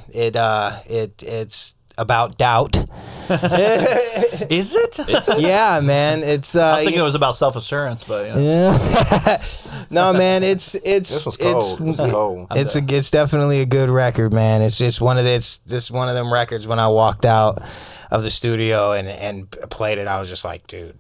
It's about doubt. Is it? Yeah, man. It's. I was thinking it was about self-assurance, but No, man. It's This was cold. This was cold. it's definitely a good record, man. It's just one of them records. When I walked out of the studio and played it, I was just like, dude,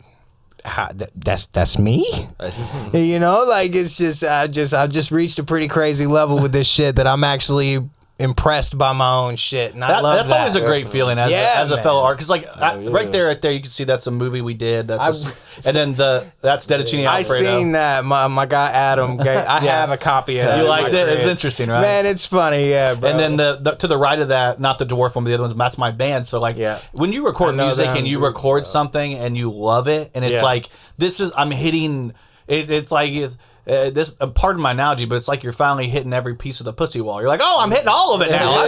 that's me. Like it's just I've just reached a pretty crazy level with this shit that I'm actually impressed by my own shit, and I love that's that. always a great feeling as a man. fellow artist. Because right there, you can see that's a movie we did. And then that's Dedicini I Alfredo. seen that. My guy Adam. I have a copy of it. You liked it? It's interesting, right? Man, it's funny, yeah, bro. And then the to the right of that, not the dwarf one, but the other one's that's my band. So when you record music and you record something and you love it, and it's like I'm hitting. It's like this. Pardon my analogy, but it's like you're finally hitting every piece of the pussy wall. You're like, oh, I'm hitting all of it now.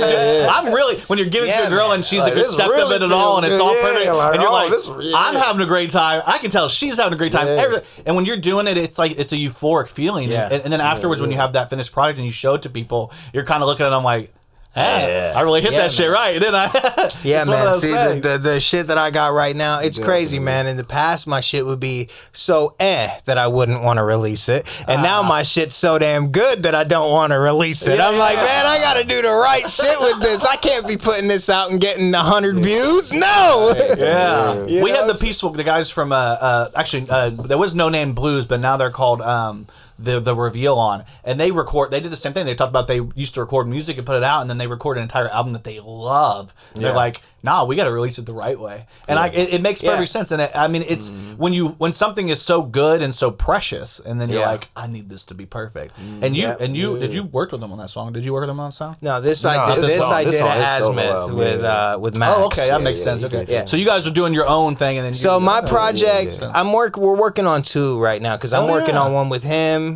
I'm really when you're giving it to a girl and she's accepting really of it all and it's all perfect, and you're like, this, I'm having a great time. I can tell she's having a great time. And when you're doing it, it's like it's a euphoric feeling. Yeah. And then afterwards, when you have that finished product and you show it to people, you're kind of looking at them like, I really hit that shit right, didn't I? Yeah, It's one of man. those See, things. the shit that I got right now, it's crazy, man. In the past, my shit would be so that I wouldn't want to release it. And now my shit's so damn good that I don't want to release it. I'm like, man, I got to do the right shit with this. I can't be putting this out and getting 100 views. No. Yeah. You We know, had the guys from there was No Name Blues, but now they're called the Reveal on, and they did the same thing. They talked about they used to record music and put it out, and then they record an entire album that they love. They're like, nah, we got to release it the right way. And it makes perfect sense. And it's when something is so good and so precious, and then you're like, I need this to be perfect. And did you work with them on that song? Did you work with them on that song? No, I did at Azimuth with Max. Oh, okay, that makes sense. Okay, yeah. So you guys are doing your own thing, and then So my project, we're working on 2 right now because I'm working on one with him,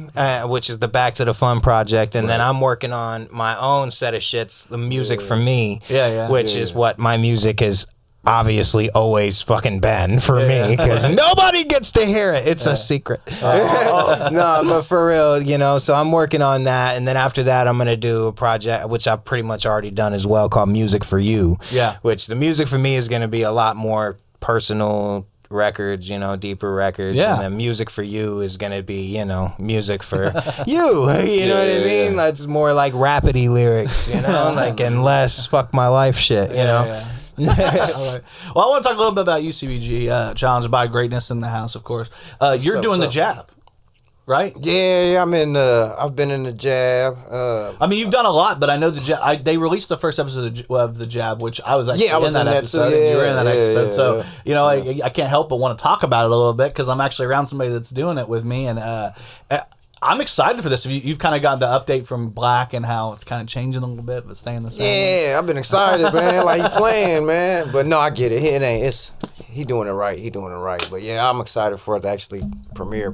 which is the Back to the Fun project, and then I'm working on my own set of shits, the music for me, which is what my music is obviously always fucking been for me because nobody gets to hear it. It's a secret. No, but for real, so I'm working on that, and then after that I'm gonna do a project which I've pretty much already done as well called Music for You. Yeah, which the music for me is gonna be a lot more personal records, deeper records. Yeah. And the music for you is gonna be, music for you. You know what I mean? That's more like rapidy lyrics, like and less fuck my life shit, Yeah. Well, I want to talk a little bit about UCBG, Challenged by Greatness in the House, of course. You're doing the jab. right? Yeah, I'm in. I've been in the Jab. I mean, you've done a lot, but I know the Jab. They released the first episode of the Jab, which I was actually in that episode. Too, and you were in that episode, yeah, so you know, I can't help but want to talk about it a little bit because I'm actually around somebody that's doing it with me, and I'm excited for this. You've kind of got the update from Black and how it's kind of changing a little bit, but staying the same. Yeah, I've been excited, man. Like he playing, man. But no, I get it. It ain't. He doing it right. He doing it right. But yeah, I'm excited for it to actually premiere.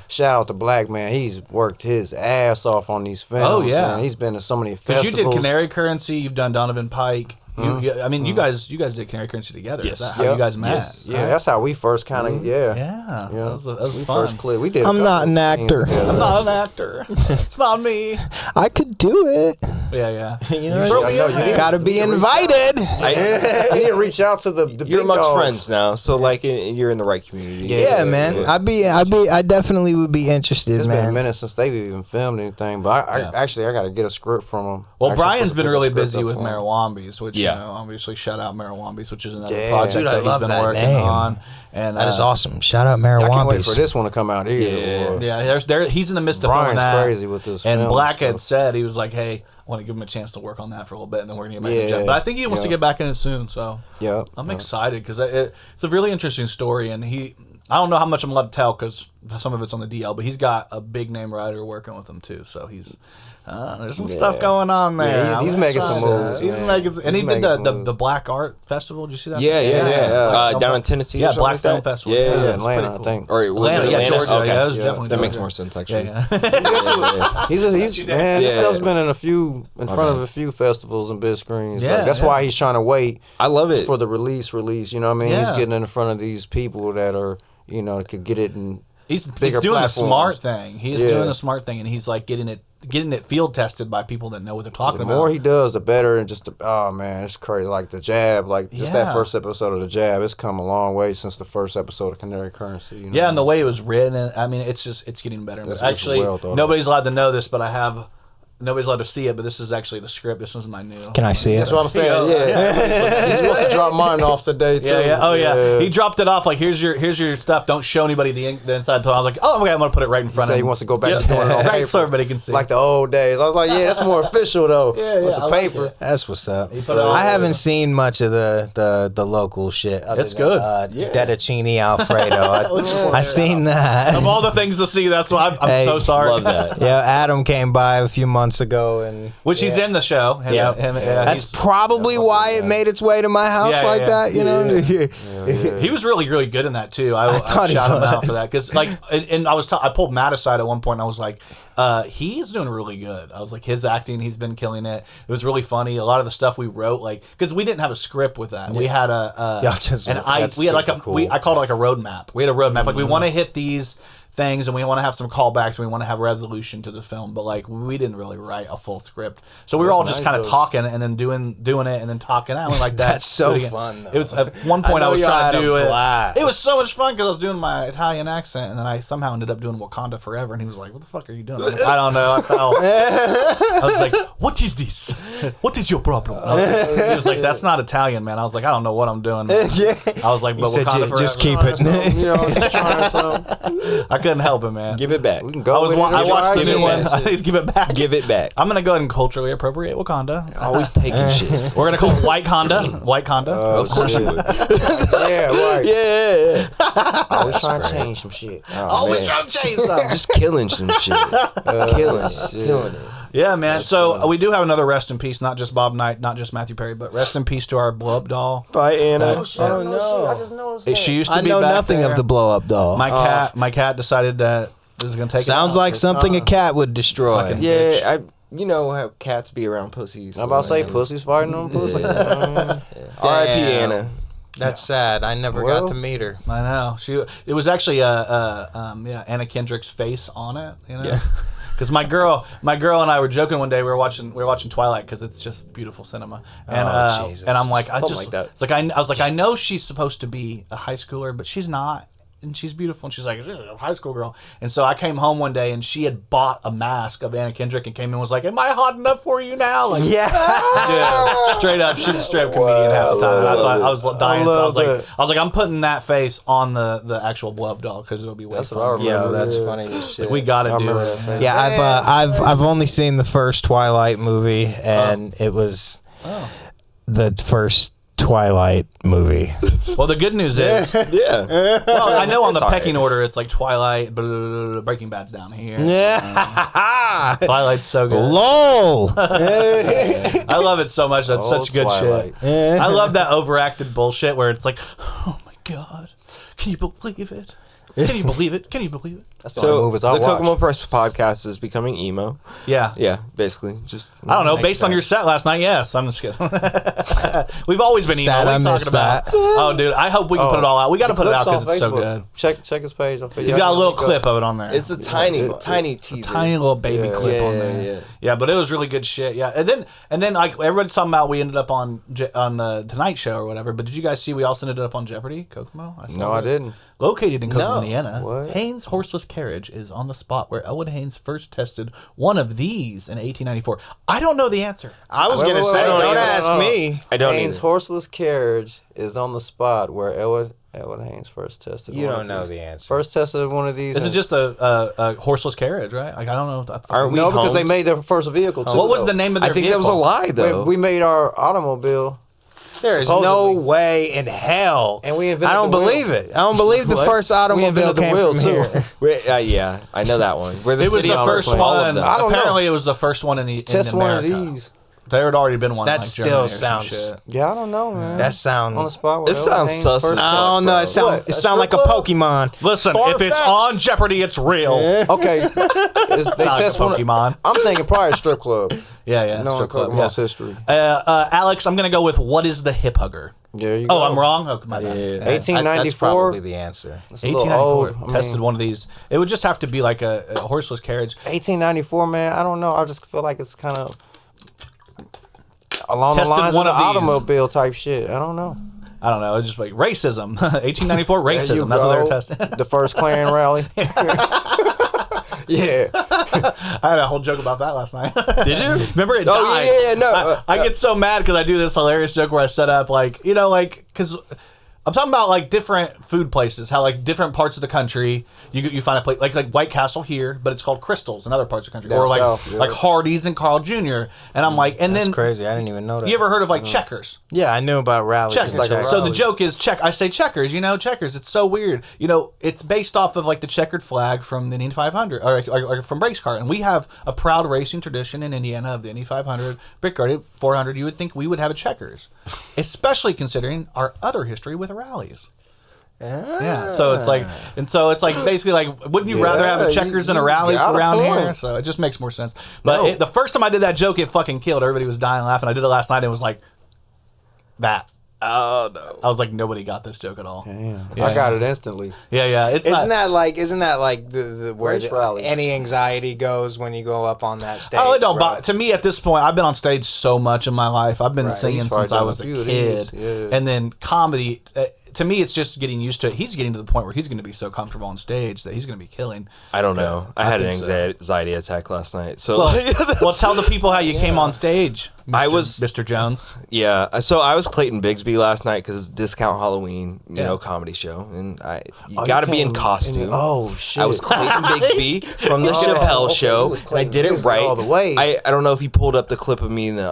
Shout out to Black, man. He's worked his ass off on these films. Oh yeah, man. He's been to so many festivals. festivals. You did Canary Currency. You've done Donovan Pike. I mean, you guys did Canary Currency together. Yes. Is that how you guys met? Yes. Yeah, that's how we first kind of, Yeah, that was we fun. first clicked. We did. I'm not an actor. I'm not an actor. It's not me. I could do it. Yeah. You know, Throw me in there. gotta be invited. He didn't reach out to the You're big amongst dogs. friends now, so like you're in the right community. Yeah, man. I definitely would be interested, It's been a man. minute since they've even filmed anything, but I got to get a script from them. Well, Brian's been really busy with Marijuambies, which Yeah. you know, obviously shout out Marijuambies, which is another Yeah. project Dude, I that he's love been that working name. on. And That is awesome. Shout out I can't wait for Marijuambies. this one to come out either. Yeah, he's in the midst of filming Brian's that. crazy with this And film Black and had stuff. said he was like, "Hey, I want to give him a chance to work on that for a little bit, and then we're gonna get back to Yeah, Jeff." But I think he wants to yeah. get back in it soon. So Yeah, I'm excited because it's a really interesting story, and I don't know how much I'm allowed to tell because some of it's on the DL, but he's got a big name writer working with him too. So there's some stuff going on there. Yeah, he's I'm making some excited. moves, He's man. making, and he He's did making some the moves. Black Art Festival. Did you see that? Yeah. Down in Tennessee. Yeah, or something Black like Film that? Festival. Yeah, Yeah, yeah. it's Atlanta, pretty I cool. think. Or Atlanta, yeah, Georgia. Okay. Yeah, that was definitely That makes Georgia. more sense actually. Yeah. He's man. This Yeah. stuff's been in front of a few festivals and big screens. Yeah, Like, that's yeah. why he's trying to wait. I love it. for the release. You know what I mean? He's Yeah. getting in front of these people that are could get it and. He's bigger doing a smart platforms. thing. He's Yeah. doing a smart thing, and he's like getting it field tested by people that know what they're talking The about. more he does, the better. And oh man, it's crazy. Like the Jab, like just Yeah. that first episode of the Jab, it's come a long way since the first episode of Canary Currency. You know? Yeah, and the way it was written, I mean, it's getting better. That's Actually, well thought of. nobody's allowed to know this, but nobody's allowed to see it. But this is actually the script. This is my new. Can I see it? That's what I'm saying. Yeah, he's supposed to drop mine off today too. Yeah. Oh yeah. He dropped it off like here's your stuff. Don't show anybody the inside. I was like, oh okay, I'm gonna put it right in He front said of he him. wants to go back to doing it on Right, paper, so everybody can see. like the old days. I was like, yeah, that's more official though. Yeah, with I the like paper. it. That's what's up. put it on I haven't there. seen much of the local shit. other It's than, good. Fettuccine Alfredo. I seen that. Of all the things to see, that's why I'm Hey, so sorry. Love that. Yeah, Adam came by a few months ago, and Which he's in the show. Yeah. that's he's- probably why it made its way to my house Yeah, like yeah. that. You know, He was really, really good in that too. I thought he shout him out for was. that because, like, and I pulled Matt aside at one point. And I was like, he's doing really good. I was like, his acting, he's been killing it. It was really funny. A lot of the stuff we wrote, like, because we didn't have a script with that. We had Y'all just- that's we had like super cool. I called it like a roadmap. We had a roadmap. Like, we want to hit these things and we want to have some callbacks and we want to have resolution to the film, but like we didn't really write a full script, so we were all just nice, kind of though. talking and then doing it and then talking out like that. That's so Do it again. fun, though. It was at one point I I know was y'all trying had to a do it. blast. It was so much fun because I was doing my Italian accent and then I somehow ended up doing Wakanda Forever and he was like, "What the fuck are you doing?" I'm like, I don't know. I was like, "What is this? What is your problem?" And he was like, "That's not Italian, man." I was like, "I don't know what I'm doing." Yeah. I was like, "But said, Wakanda Forever." just keep Trying it. something, just trying something. I couldn't help it, man. Give it back. We can go. I watched the new one. back. I need to give it back. Give it back. I'm gonna go ahead and culturally appropriate Wakanda. Always taking shit. We're gonna call it White Conda. White Conda. Of course you would. Yeah, right. Yeah. Always trying to change some shit. Always trying to change something. Just killing some shit. Killing it. Killing it. Yeah, man. So we do have another rest in peace, not just Bob Knight, not just Matthew Perry, but rest in peace to our blow up doll. Bye, Anna. Oh no! I just noticed that. She used to I be know back nothing there. of the blow up doll. My cat decided that it was gonna take. Sounds it out. like something a cat would destroy. Fucking- Yeah, you know how cats be around pussies. I'm about to say man. pussy's fighting on pussy. R.I.P. Damn. Anna. That's sad. I never Well- got to meet her. I know. It was actually Anna Kendrick's face on it. You know. Yeah. Because my girl and I were joking one day. We were watching Twilight because it's just beautiful cinema. And Jesus. and I'm like, Something like that. It's like I was like, I know she's supposed to be a high schooler, but she's not. and she's beautiful. And she's like, a high school girl. And so I came home one day, and she had bought a mask of Anna Kendrick and came in and was like, am I hot enough for you now? Like, dude, straight up, she's a straight up comedian half the time. I was dying. So I was like, I'm putting that face on the actual blow up doll because it'll be way funny. Yeah, that's funny as shit. Like, we got to do it. Yeah, I've only seen the first Twilight movie, and it was the first Twilight movie. Well, the good news is, well, I know on the pecking order, it's like Twilight, Breaking Bad's down here. Yeah, Twilight's so good. LOL. I love it so much. That's such good Twilight. shit. I love that overacted bullshit where it's like, oh my god, can you believe it? Can you believe it? Can you believe it? That's the only movies I the watch. Kokomo Press Podcast is becoming emo. Yeah. Yeah, basically. Just I don't know. Based on your set last night, yes. I'm just kidding. We've always been emo. Sad What are I you talking missed about? that. Oh, dude, I hope we can put it all out. We got to put it out because it's so good. Check his page on Facebook. He's got a little clip of it on there. It's a tiny teaser. Tiny little baby clip on there. Yeah, but it was really good shit. Yeah, and then like everybody's talking about we ended up on the Tonight Show or whatever. But did you guys see we also ended up on Jeopardy, Kokomo? No, I didn't. Located in Kokomo, Indiana, What? Haynes' horseless carriage is on the spot where Elwood Haynes first tested one of these in 1894. I don't know the answer. I was gonna say, don't ask me. I don't Haynes' either. horseless carriage is on the spot where Elwood Haynes first tested. You one don't of know these. the answer. First tested one of these. Is it just a horseless carriage, right? Like I don't know. Aren't we no? Because they homes? made their first vehicle too. What was though. the name of their I think vehicle? that was a lie, though. We made our automobile. There is no Supposedly. way in hell. And we invented I don't the wheel. believe it. I don't believe the What? first We automobile invented the came wheel, from too. here. Wait, yeah, I know that one. Where the It was city the owners first put all of one. them. I don't know. Apparently, it was the first one in Test one of America. these. There had already been one. That like still Germany or some sounds- shit. Yeah, I don't know, man. That sound. on the spot. Where It Elwood sounds Haynes sus first as I fuck, don't know. bro. It sound What, a like a strip club? Pokemon. Listen, if it's on Jeopardy, it's real. Okay, they Sounds like test a one. Pokemon. I'm thinking probably a strip club. Yeah. Knowing strip club, Kokomo's yeah. history. Alex, I'm gonna go with what is the hip hugger? There you go. Oh, I'm wrong. Oh, my bad. 1894. That's probably the answer. It's a little 1894. old. I Tested mean, one of these. It would just have to be like a horseless carriage. 1894, man. I don't know. I just feel like it's kind of along Tested the lines one of the of these. automobile type shit. I don't know. I don't know. It's just like racism. 1894 There you racism. That's what they were go. testing. The first Klan rally. Yeah. I had a whole joke about that last night. Did you? Remember it Oh, died. yeah, no. I get so mad because I do this hilarious joke where I set up because I'm talking about like different food places, how like different parts of the country you find a place like White Castle here, but it's called Crystals in other parts of the country, Down or like south, yeah. like Hardee's and Carl Jr. And I'm like, and That's then crazy. I didn't even know that. you ever heard of like Checkers? Yeah, I knew about rallies. Checkers. like a So the rally. joke is I say Checkers. Checkers. It's so weird. It's based off of like the checkered flag from the Indy 500 or from race car, and we have a proud racing tradition in Indiana of the Indy 500, Brickyard 400. You would think we would have a Checkers, especially considering our other history with rallies. Yeah, so it's like basically like, wouldn't you rather have a Checkers than a rallies got a around here? point. So it just makes more sense. But the first time I did that joke, it fucking killed. Everybody was dying laughing. I did it last night, and it was like that. Oh no. I was like, nobody got this joke at all. Damn. I got it instantly. Yeah. It's Isn't not, that like the where Race rallies. any anxiety goes when you go up on that stage? Oh, it don't bro? bother. To me, at this point, I've been on stage so much in my life. I've been singing He's probably since I done was a a few of kid, these, yeah. and then comedy. To me, it's just getting used to it. He's getting to the point where he's going to be so comfortable on stage that he's going to be killing. I don't know. I had an think so. anxiety attack last night. So Well, tell the people how you came on stage. I was- Mr. Jones. yeah. So I was Clayton Bigsby last night because it's discount Halloween, Yeah. comedy show, and you you got to be in came costume. oh, shit. I was Clayton Bigsby from the Chappelle okay, Show. you was And I Clayton did it Bigsby right. all the way. I don't know if you pulled up the clip of me in see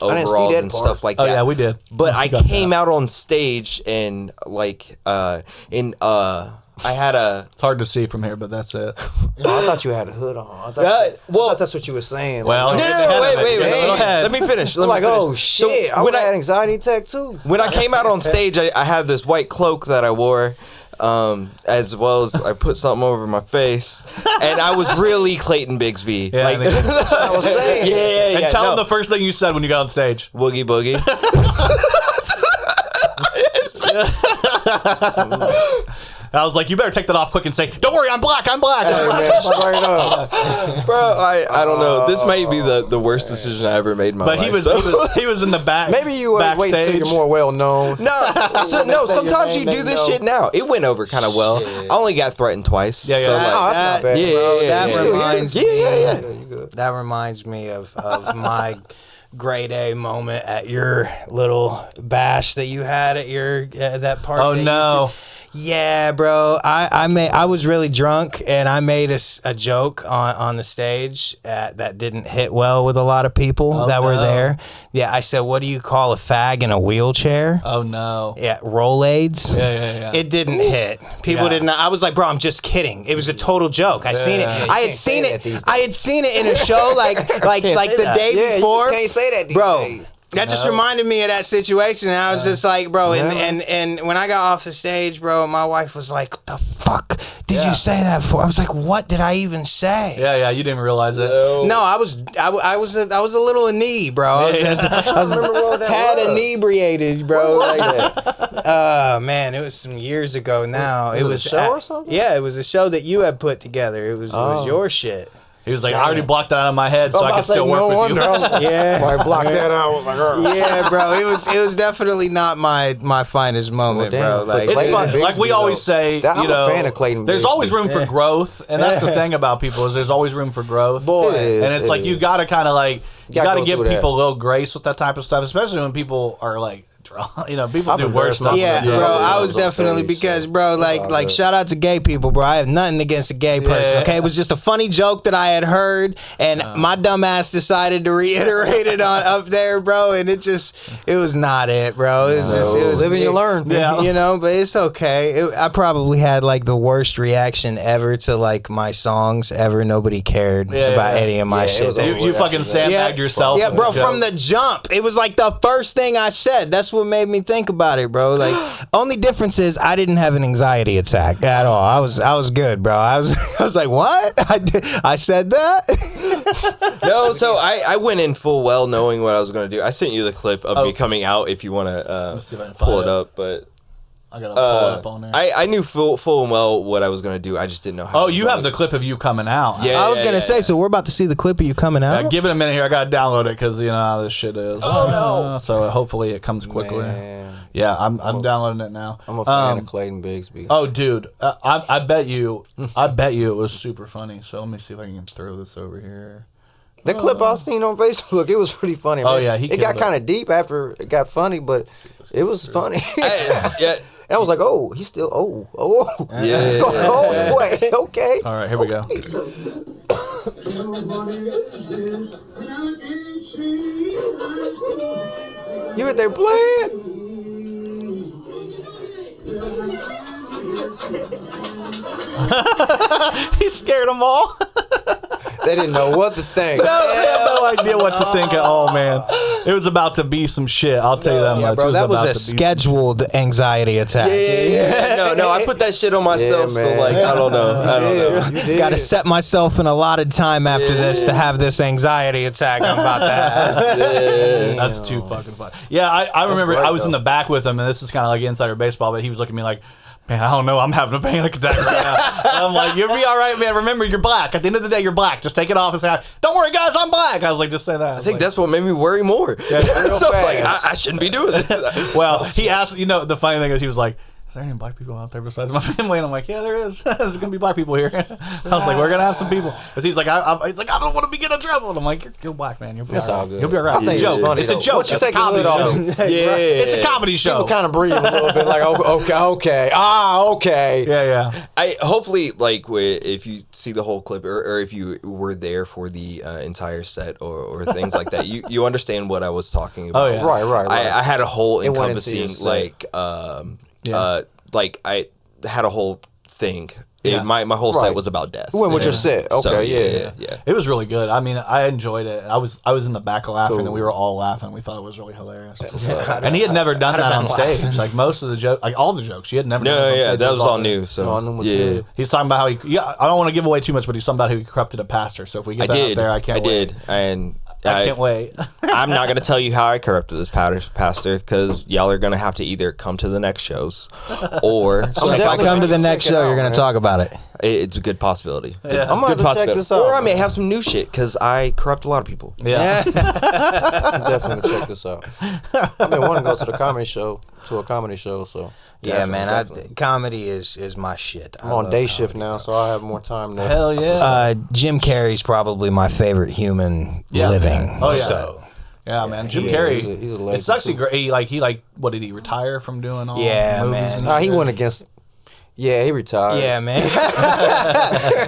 overalls that and part. stuff like Oh that. yeah, we did. But I got came that. out on stage and I had a. It's hard to see from here, but that's it. Oh, I thought you had a hood on. I thought, Yeah, well- I thought that's what you were saying. Well, No, Get no, ahead no, of wait, it. wait, Go wait. ahead. Let me finish. I'm like, oh So shit! I when had anxiety attack too. when I came out on stage, I had this white cloak that I wore, as well as I put something over my face, and I was really Clayton Bigsby. Yeah, like, I think- I was saying. yeah. And tell no. them the first thing you said when you got on stage. Woogie boogie. I was like, you better take that off quick and say, don't worry, I'm black. I'm black. Hey, man, straight up. Bro, I don't know. This might be the worst decision I ever made in my But life. he was in the back. Maybe you wait until you're more well known. No, sometimes you do this shit now. It went over kind of well. I only got threatened twice. Yeah, yeah. So, Oh, like, that's not bad. That reminds me. Yeah. That reminds me of my grade A moment at your little bash that you had at your that party. Oh, no. Yeah, bro. I was really drunk and I made a joke on the stage that didn't hit well with a lot of people that were there. Yeah, I said, "What do you call a fag in a wheelchair?" Oh, no. Yeah, Rolaids. Yeah. It didn't hit. People didn't. I was like, bro, I'm just kidding. It was a total joke. I seen it. I had seen it. I had seen it in a show like the day before. You can't say that these bro. days. That just reminded me of that situation, and I was just like, bro, and when I got off the stage, bro, my wife was like, "What the fuck did you say that for?" I was like, "What did I even say?" Yeah, you didn't realize it. No, I was a little inebriated, bro. I was tad inebriated, bro. Like, man, it was some years ago now. It was a show or something? Yeah, it was a show that you had put together. It was your shit. He was like, I already blocked that out of my head so I can still work with you. Yeah, I blocked that out. I was like, oh. Yeah, bro. It was definitely not my finest moment, Well, bro. damn. Like, It's fun. Like we always say, I'm you know, a fan of Clayton there's Bigsby. always room for growth, and that's the thing about people is there's always room for growth. Boy. And it's like you got to kind of like you got to go give through that. people a little grace with that type of stuff, especially when people are like, you know, people do worse stuff. Yeah, bro. I was definitely because, bro, like shout out to gay people, bro. I have nothing against a gay person. Yeah. Okay, it was just a funny joke that I had heard, and my dumb ass decided to reiterate it on up there, bro. And it was not it, bro. It was Live and you learn. Yeah. you know. But it's okay. I probably had like the worst reaction ever to like my songs ever. Nobody cared about any of my shit. You fucking sandbagged yourself. Yeah, with bro, a joke. from the jump. It was like the first thing I said. That's what made me think about it, bro. Like, only difference is I didn't have an anxiety attack at all. I was good, bro. I was like, what? I said that? No, so I went in full well knowing what I was going to do. I sent you the clip of me coming out if you want to see if I can pull find it it. up, but I gotta pull it up on there. I knew full and well what I was going to do. I just didn't know how. Oh, you have the clip of you coming out. Yeah. I was going to say, so we're about to see the clip of you coming out? Give it a minute here. I gotta download it because you know how this shit is. Oh, no. So hopefully it comes quickly. Man. Yeah, I'm downloading it now. I'm a fan of Clayton Bigsby. Oh, dude, I bet you it was super funny. So let me see if I can throw this over here. That clip I seen on Facebook, it was pretty funny. Oh, man. yeah, he it got killed it. kind of deep after it got funny, but it was funny. Yeah. And I was like, oh, he's still, Yeah. oh, boy, okay. All right, here we go. You in there playing? He scared them all. They didn't know what to think. They had no idea what to think at all, man. It was about to be some shit. I'll tell you that much. bro, It that was about a to be- scheduled anxiety attack. Yeah. No, I put that shit on myself. Yeah, so man. like, I don't know. You did. Got to set myself in a lot of time after this to have this anxiety attack I'm about to have. That's too fucking fun. Yeah, I remember great, I was in though. the back with him, and this is kind of like insider baseball, but he was looking at me like, man, I don't know. I'm having a panic attack right now. And I'm like, you'll be all right, man. Remember, you're black. At the end of the day, you're black. Just take it off and say, don't worry, guys, I'm black. I was like, just say that. I think that's what made me worry more. Yeah, So like, I shouldn't be doing this. well, he asked, you know, the funny thing is he was like, is there any black people out there besides my family? And I'm like, yeah, there is. There's going to be black people here. I was like, we're going to have some people. Because he's like, I don't want to be getting in trouble. And I'm like, you're black, man. You'll be That's all right. all good. You'll be all right. I It's a think it's joke. funny, It's a though. joke. Once you It's a take the lid comedy off, show. Yeah. It's a comedy show. People kind of breathe a little bit like, okay. Okay. Yeah. I hopefully like if you see the whole clip or if you were there for the entire set or things like that, you understand what I was talking about. Oh, yeah. Right. I had a whole It went into your encompassing set. like I had a whole thing. Yeah. My whole set Right. was about death. Went with your set. Okay, So, yeah. It was really good. I mean, I enjoyed it. I was in the back laughing, and we were all laughing. We thought it was really hilarious. And he had never done that on stage. Like most of the jokes, like all the jokes, he had never. done No, those on yeah, stage. that It was all good. new. So Oh, I knew what yeah. you- He's talking about how he. Yeah, I don't want to give away too much, but he's talking about how he corrupted a pastor. So if we I get that out did. there, I can't. I did, and I can't wait. I'm not gonna tell you how I corrupted this pastor because y'all are gonna have to either come to the next shows or If I come to the next show, you're gonna talk about it. it's a good possibility. Yeah. I'm gonna Good have to check this out. Or I may have some new shit because I corrupt a lot of people. Yeah. I'm definitely gonna check this out. I've been wanting to go to a comedy show, so Yeah, man. definitely. Comedy is my shit. I'm on day shift now, so I have more time to. Hell yeah. Jim Carrey's probably my favorite human Yeah. living. Oh, yeah. So Yeah, man. Jim Yeah, Carrey. he's a legend, It's actually too. great. He what did he retire from doing all Yeah, movies man. and Nah, he shit? went against. Yeah, he retired. yeah, man.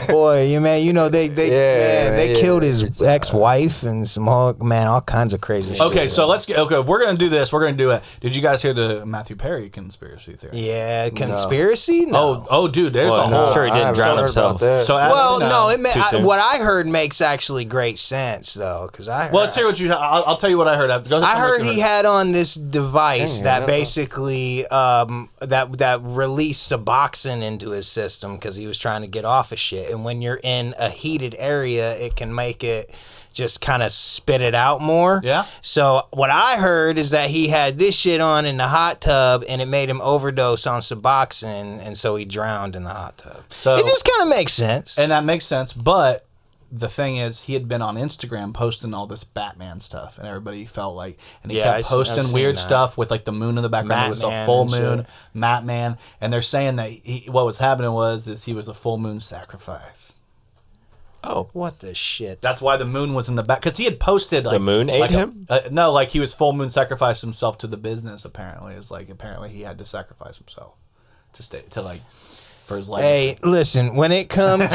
Boy, they killed his ex-wife and all kinds of crazy shit. Okay, so let's get. Okay, if we're gonna do this, we're gonna do it. Did you guys hear the Matthew Perry conspiracy theory? Yeah, conspiracy? No. Oh, dude, there's Well, a no. whole. Sure he didn't I drown haven't heard about himself. that. So Adam, Well, you know, no, Too soon. what I heard makes actually great sense though, because I heard, Well, let's hear what you. I'll tell you what I heard. I heard he had on this device Dang, I that never- basically that released Suboxone into his system because he was trying to get off of shit. And when you're in a heated area, it can make it just kind of spit it out more. Yeah. So what I heard is that he had this shit on in the hot tub, and it made him overdose on Suboxone, and so he drowned in the hot tub. So- it just kind of makes sense. and that makes sense. But the thing is, he had been on Instagram posting all this Batman stuff, and everybody felt like, and he Yeah, kept I've posting seen weird that. stuff with like the moon in the background. It was a Matman full and shit. moon, Matman, and they're saying that what was happening is he was a full moon sacrifice. Oh, What the shit? That's why the moon was in the back, because he had posted like moon ate like him? No, like he was full moon sacrificed himself to the business. Apparently, it's like apparently he had to sacrifice himself to like for his life. Hey, listen, when it come to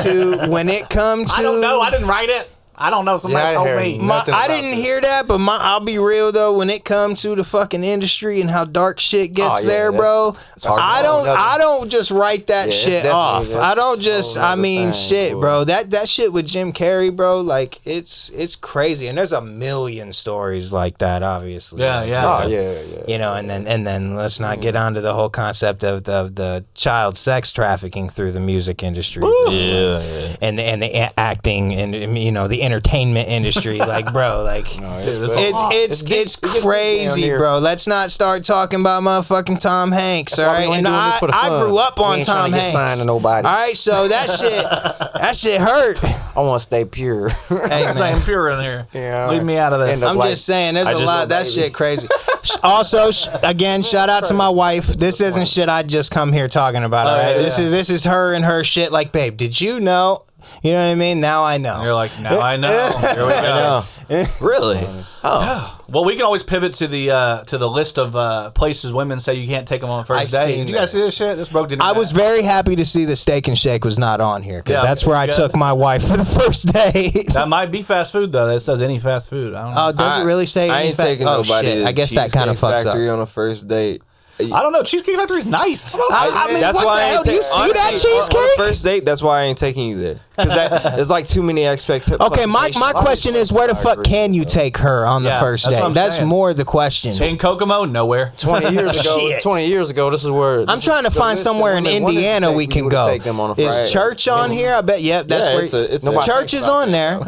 I don't know. I didn't write it. I don't know. Somebody Yeah, I told heard me. nothing I about didn't this. hear that, but I'll be real though. When it comes to the fucking industry and how dark shit gets yeah, there, that's- bro, it's hard to I know nothing. I don't just write that Yeah, it's shit definitely- off. that's I don't just. a whole I mean, nother shit, thing, bro. That shit with Jim Carrey, bro. Like it's crazy, and there's a million stories like that, obviously. Yeah, Like, yeah. Oh yeah. You know, and then let's not get onto the whole concept of the child sex trafficking through the music industry, bro. yeah. and the acting and the entertainment industry, like bro, like Dude, it's gets down crazy, here. bro. Let's not start talking about motherfucking Tom Hanks, That's all why we right? only And doing this for the I fun. grew up We on ain't trying Tom to get Hanks. signed to nobody. All right, so that shit hurt. I want to stay pure. Hey, Same pure in here. Yeah, Leave me out of this. End up I'm like- just saying, there's I a just lot. know That baby. shit crazy. Also, again, shout out to my wife. This isn't shit I just come here talking about. All right, yeah, this is her and her shit. Like, babe, did you know? You know what I mean? Now I know. You're like, now I know. Here we go. Really? Oh, Well, we can always pivot to the list of places women say you can't take them on the first I've date. seen Did you guys see this shit? This broke. I was very happy to see the Steak and Shake was not on here because Yeah, that's where I yeah. took my wife for the first date. That might be fast food though. That says any fast food. I don't know. Oh, does it really say? I any ain't taking oh, nobody. shit. To I guess that kind of Cheesecake fucks up. Factory on a first date. I don't know. Cheesecake Factory's nice. I mean, That's what why the I hell? ain't Do you see that On a cheesecake? first date, that's why I ain't taking you there. Because there's like too many expectations. Okay, my question is, where the fuck can you take her on the Yeah, first that's what date? I'm That's saying. more the question. In Kokomo, nowhere. 20 years ago, Shit. 20 years ago, this is where I'm trying to find somewhere in Indiana we can go. Take them on a Is Friday. church on here? I bet. Yep, that's Yeah, where. it's a- church is on there, You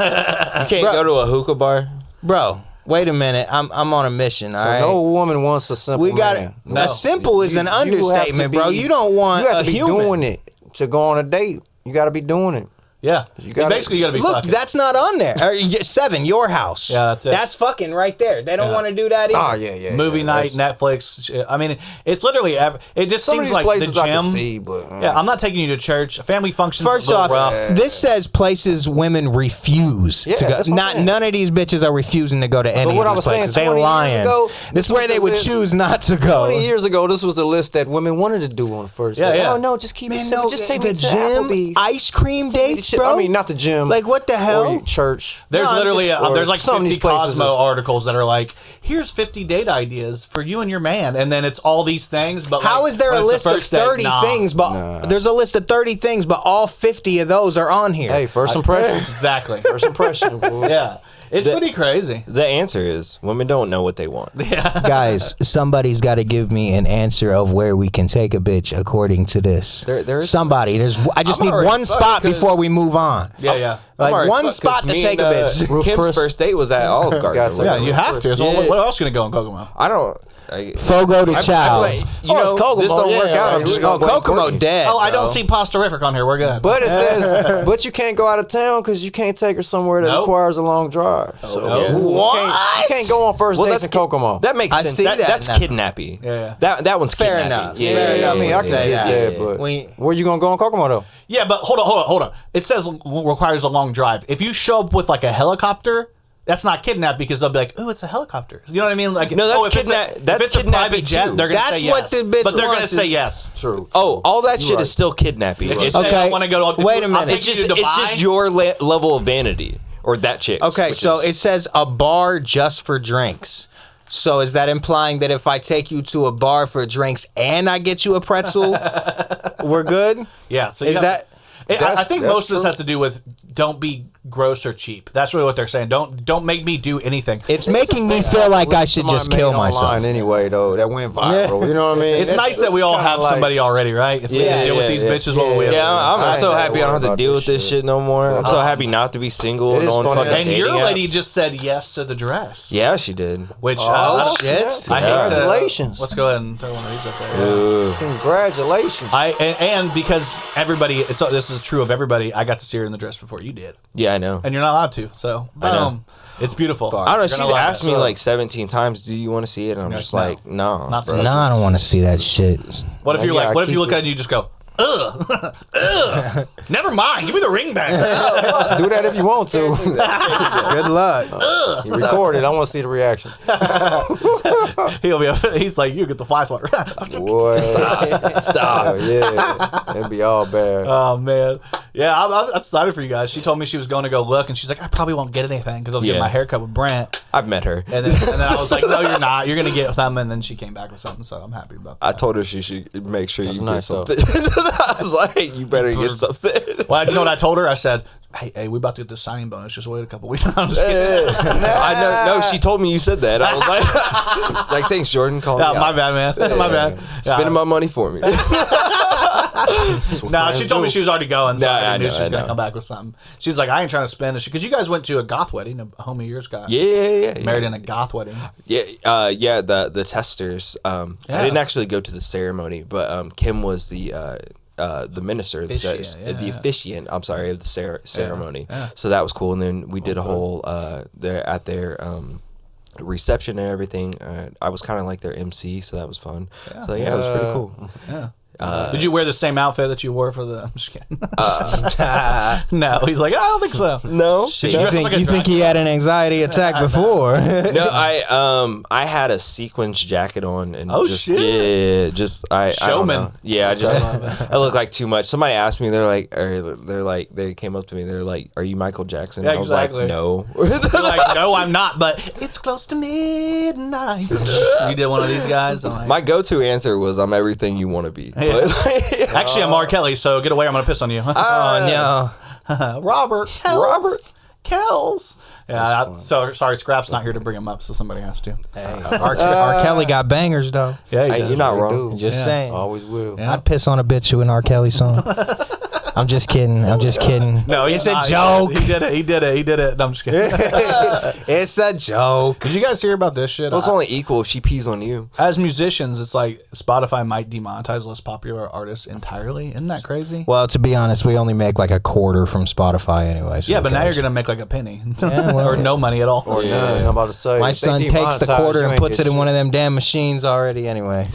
can't go to a hookah bar. bro. Wait a minute, I'm on a mission. All So right. no woman wants a simple We got man. No. a simple is an You have to understatement, bro. be- You don't want you have a to be human. doing it to go on a date. You got to be doing it. Yeah. gotta- Basically, you gotta be Look, fucking. that's not on there. 7, your house. Yeah, that's it. That's fucking right there. They don't Yeah. want to do that either. Oh yeah. Movie yeah, night, that's- Netflix. Shit. I mean, it's literally. It just Some of seems these like the places I gym. can see, but Yeah, I'm not taking you to church. Family functions. First a little off, rough. this says places women refuse Yeah, to go. that's what I'm Not saying. none of these bitches are refusing to go to any what I of these was saying, places. They 20 years lying. ago, This this is where was they the would list. choose not to go. 20 years ago, this was the list that women wanted to do on the first Yeah, date. yeah. Oh no, just keep it Man, simple. no, Just take the me to gym, Applebee's. ice cream dates, bro. I mean, not the gym. Like, what the Or hell? church. There's No, I'm literally just- there's like some of 50 these places Cosmo is- articles that are like, here's 50 date ideas for you and your man, and then it's all these things. But How like, is there when a it's the list of first date, 30 nah. things? But there's a list of 30 things, but all 50 of those are on here. Hey, first impression. Exactly. First impression. boy. Yeah. It's pretty crazy. The answer is women don't know what they want. Guys, somebody's got to give me an answer of where we can take a bitch according to this. Somebody. I just need one spot before we move on. Yeah. Like one spot to take a bitch. Kim's first date was at Olive Garden. Yeah, you have to. So what else gonna go in Kokomo? I don't. Fogo de Chao. You know, Kokomo, this don't work out. I'm like, just going Kokomo dead. Oh, I don't see Posterific on here. We're good. But it says, but you can't go out of town because you can't take her somewhere that Nope. requires a long drive. So What? You can't go on first dates in Kokomo. That makes I sense. see that that's now. kidnapping. Yeah. That one's Fair kidnapping. enough. Yeah, Fair enough. I mean, I can Say get that. that, but We- where you gonna go in Kokomo though? Yeah, but hold on. It says requires a long drive. If you show up with like a helicopter, that's not kidnap because they'll be like, "Oh, it's a helicopter." You know what I mean? Like, No, that's if it's kidnap- if that's it's a kidnapping private jet, too. they're gonna That's say what yes. the bitch but they're gonna wants say is- yes. True. Oh, all that shit is still kidnapping. If you Bro. say I want to go to, Wait a I'll minute. take you to It's Dubai. just your level of vanity or that chick. Okay, so it says a bar just for drinks. So is that implying that if I take you to a bar for drinks and I get you a pretzel, we're good? Yeah. So you Is got- that? I think that's most of this true. has to do with don't be gross or cheap. That's really what they're saying. Don't make me do anything. It's making me feel like I should just kill myself. Anyway, though, that went viral. You know what I mean? It's nice that we all have somebody already, right? If we Yeah, deal with yeah, these yeah. bitches, what we have. Yeah, I'm I so ain't happy I don't have to worried deal about with this this shit no more. I'm so happy not to be single It and is on funny. fucking And your dating lady apps. just said yes to the dress. Yeah, she did. Which shit. I hate to, Congratulations. let's go ahead and throw one of these up there. Congratulations. And because everybody, this is true of everybody. I got to see her in the dress before you did, Yeah, I know. and you're not allowed to. So I know. boom, it's beautiful. I don't know. You're She's gonna love asked it. me like 17 times, "Do you want to see it?" And I'm You're just like, like, "No, Not bro." so- No, I don't want to see that shit. What if you're Yeah, like? What if you keep look at it and you just go, ugh, ugh, never mind, give me the ring back. Do that if you want to. Good luck. You record it. I want to see the reaction. He's like, you get the fly swatter. Boy, stop. Yeah, it'd be all bad. Oh man, yeah, I'm excited for you guys. She told me she was going to go look, and she's like, I probably won't get anything because I was getting Yeah. my haircut with Brent, I've met her. and then I was like, no, you're not. You're gonna get something, and then she came back with something, so I'm happy about that. I told her she should make sure you nice, get something. I was like, "You better get something." Well, you know what I told her? I said, hey, we about to get the signing bonus. Just wait a couple weeks. I'm just kidding. I know. No, she told me you said that. I was like, "It's like thanks, Jordan. Call Yeah, me my out. bad, man. My bad. Spending my money for me." No, she told me she was already going, so Nah, I I knew know, she was I going to know. come back with something. She's like, I ain't trying to spend it. Because you guys went to a goth wedding, a homie of yours got Yeah. married in a goth wedding. Yeah. The testers. I Yeah. didn't actually go to the ceremony, but Kim was the minister, of the officiant. I'm sorry, of the ceremony. Yeah. So that was cool, and then we did a whole at their reception and everything. I was kind of like their MC, so that was fun. So yeah, it was pretty cool. Yeah. Did you wear the same outfit that you wore for the? I'm just kidding. No, he's like, I don't think so. No, Did you dress up like a You think he had an anxiety attack before? no, I had a sequence jacket on and Oh, just, shit. yeah, just I don't Showman. know. Yeah, I just I look like too much. Somebody asked me, they came up to me, they're like, "Are you Michael Jackson?" Yeah, I was exactly. like, "No." You're like, no, I'm not. But it's close to midnight. You did one of these guys. I'm like, My go-to answer was, "I'm everything you want to be." Yeah. But, actually, I'm R. Kelly, so get away. I'm gonna piss on you. Oh Robert Kells. Yeah. So sorry, Scrap's not here to bring him up, so somebody has to. no. R. Kelly got bangers though. Yeah, he Hey, does. you're not They wrong. do. Just Yeah. saying. Always will. Yeah. I'd piss on a bitch to an R. Kelly song. I'm just kidding. No, It's he's a not. joke. He did it. No, I'm just kidding. It's a joke. Did you guys hear about this shit? Well, it's only equal if she pees on you. As musicians, it's like Spotify might demonetize less popular artists entirely. Isn't that crazy? Well, to be honest, we only make like a quarter from Spotify anyway. So Yeah, who but now you're cares? gonna make like a penny, well- or no money at all. Or none. I'm about to say. My if they son takes the demonetize, quarter you and ain't puts it get in one shit. of them damn machines already anyway.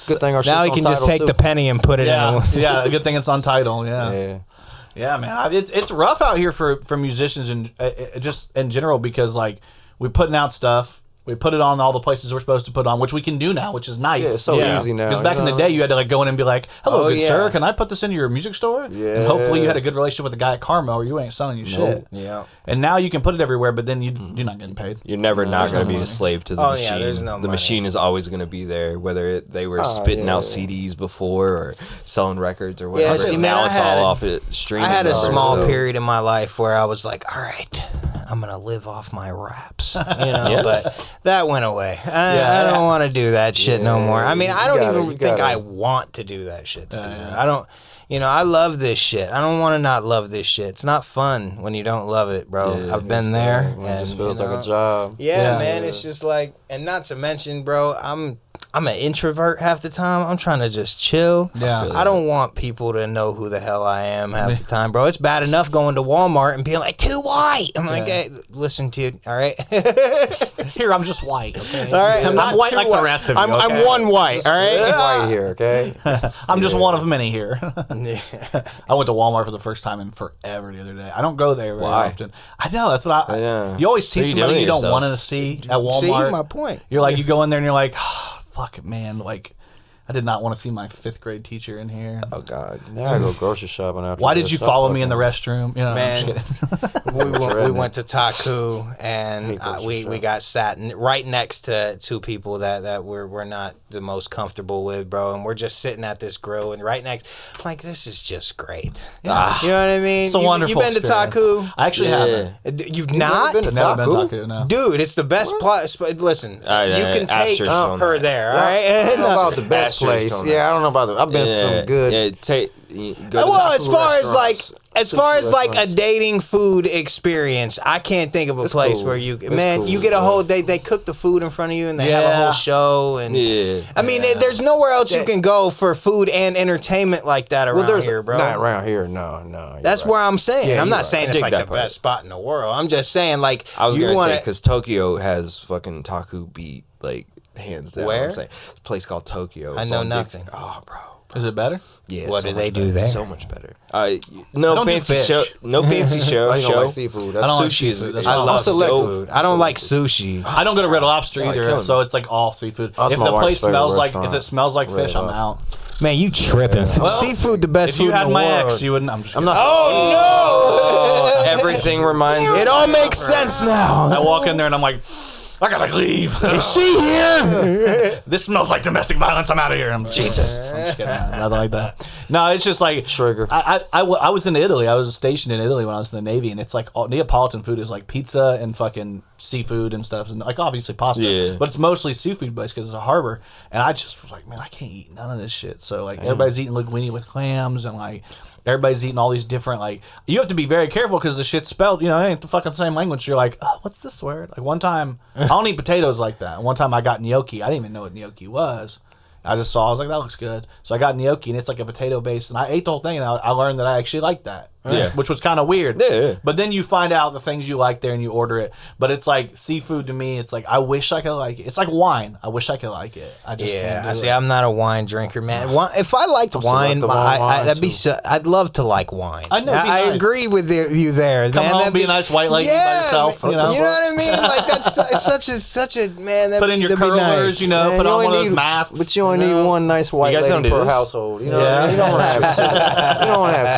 Good thing our Now shit's he on can just Tidal, take too. the penny and put it Yeah, in. yeah. Good thing it's on Tidal. Yeah, Yeah. yeah, man. It's rough out here for musicians and just in general because like we're putting out stuff. We put it on all the places we're supposed to put on, which we can do now, which is nice. Yeah, it's so easy now. Because back in the day, you had to like go in and be like, "Hello, Oh, good yeah. sir, can I put this into your music store?" Yeah. And hopefully, you had a good relationship with the guy at Karma, or you ain't selling you shit. Yeah. And now you can put it everywhere, but then you're not getting paid. You're never not going to be money. a slave to the Oh, machine. yeah, there's no the money. machine is always going to be there, whether they were spitting out CDs before or selling records or whatever. see, man, now I it's had all a- off it streaming. I had a numbers, small so- period in my life where I was like, all right, gonna live off my raps, But that went away. I don't want to do that shit no more. I mean, I don't even think I want to do that shit. I don't. I love this shit. I don't want to not love this shit. It's not fun when you don't love it, bro. Yeah, I've been there. And it just feels like a job. Yeah, man. It's just like, and not to mention, bro, I'm an introvert half the time. I'm trying to just chill. Yeah. I don't want people to know who the hell I am half the time, bro. It's bad enough going to Walmart and being like, Tu-Wyte. I'm like, hey, listen to you, all right? Here, I'm just white, okay? All right, I'm not white too like the rest of you, I'm okay? one white, all right? White here, okay? I'm just one of many here. I went to Walmart for the first time in forever the other day. I don't go there very often. I know, that's what you always see somebody you don't want to see at Walmart. See, my point. You're like, you go in there and you're like, oh, fuck it, man. Like, I did not want to see my 5th grade teacher in here. Oh God! Now I go grocery shopping after. Why did you follow me in the restroom? Man, I'm just kidding. we went to Taku and we got sat right next to two people that we're not the most comfortable with, bro. And we're just sitting at this grill and right next. I'm like, this is just great. Yeah. You know what I mean? It's a wonderful You been to experience. Taku? I actually haven't. You've not? Never been to Never been Taku? to Taku, no. Dude, it's the best place. Listen, you can take Asterisk on her that. there, all I right? don't know about the best Asterisk place. on Yeah, that. I don't know about the. I've been to some good. Yeah, go to Well, Taco as far as like a restaurants. dating food experience, I can't think of a place cool. where you It's man, cool, you get a yeah. whole they cook the food in front of you and they have a whole show and I mean there's nowhere else you can go for food and entertainment like that around here, bro. Not around here, no. That's where I'm saying. Yeah, I'm you're not right. saying I it's dig like that the part. best spot in the world. I'm just saying like I was you gonna want say because Tokyo has fucking Taku beat like hands down. Where? I'm saying. It's a place called Tokyo. I It's know on nothing. Dixon. Oh, bro. Is it better? Yeah. What so do they much do better. there? So much better. don't do Fancy fish. show. No fancy show. I don't like seafood. I don't like Sushi is. seafood. That's I all. love select food. I don't like sushi. I don't go to Red Lobster like either, killing so me. it's like all seafood. That's If my the wife's place favorite smells like restaurant. fish, I'm Red out. Man, you tripping. Well, Seafood the best If food you had in the my world. ex, you wouldn't. I'm just I'm kidding. not. Oh Everything reminds me. no! It all makes sense now. I walk in there and I'm like, I gotta leave. Is she here? This smells like domestic violence. I'm out of here. I'm Jesus. I'm just kidding. Nothing like that. No, it's just like Trigger. I was in Italy. I was stationed in Italy when I was in the Navy, and it's like all, Neapolitan food is like pizza and fucking seafood and stuff, and like obviously pasta. Yeah. But it's mostly seafood based because it's a harbor. And I just was like, man, I can't eat none of this shit. So like everybody's eating linguine with clams and like. Everybody's eating all these different, like, you have to be very careful because the shit's spelled, it ain't the fucking same language. You're like, oh, what's this word? Like, one time, I don't eat potatoes like that. One time I got gnocchi. I didn't even know what gnocchi was. I just saw, I was like, that looks good. So I got gnocchi, and it's like a potato base, and I ate the whole thing, and I learned that I actually liked that. Yeah. Which was kind of weird. Yeah. But then you find out the things you like there, and you order it. But it's like, seafood to me, it's like, I wish I could like it. It's like wine. I wish I could like it. I just can't do it. I'm not a wine drinker, man. If I liked wine, selective on wine, that'd be too. so. I'd love to like wine. I know, it'd be I nice. agree with you there, Come man. home, That'd be a nice white lady by yourself, You know what I mean? Like that's it's such a man. Put in your curlers, nice. put you on only one of those need- masks. But you only need one nice white guys don't lady do per this? household. You know, Yeah. you don't have to. You don't have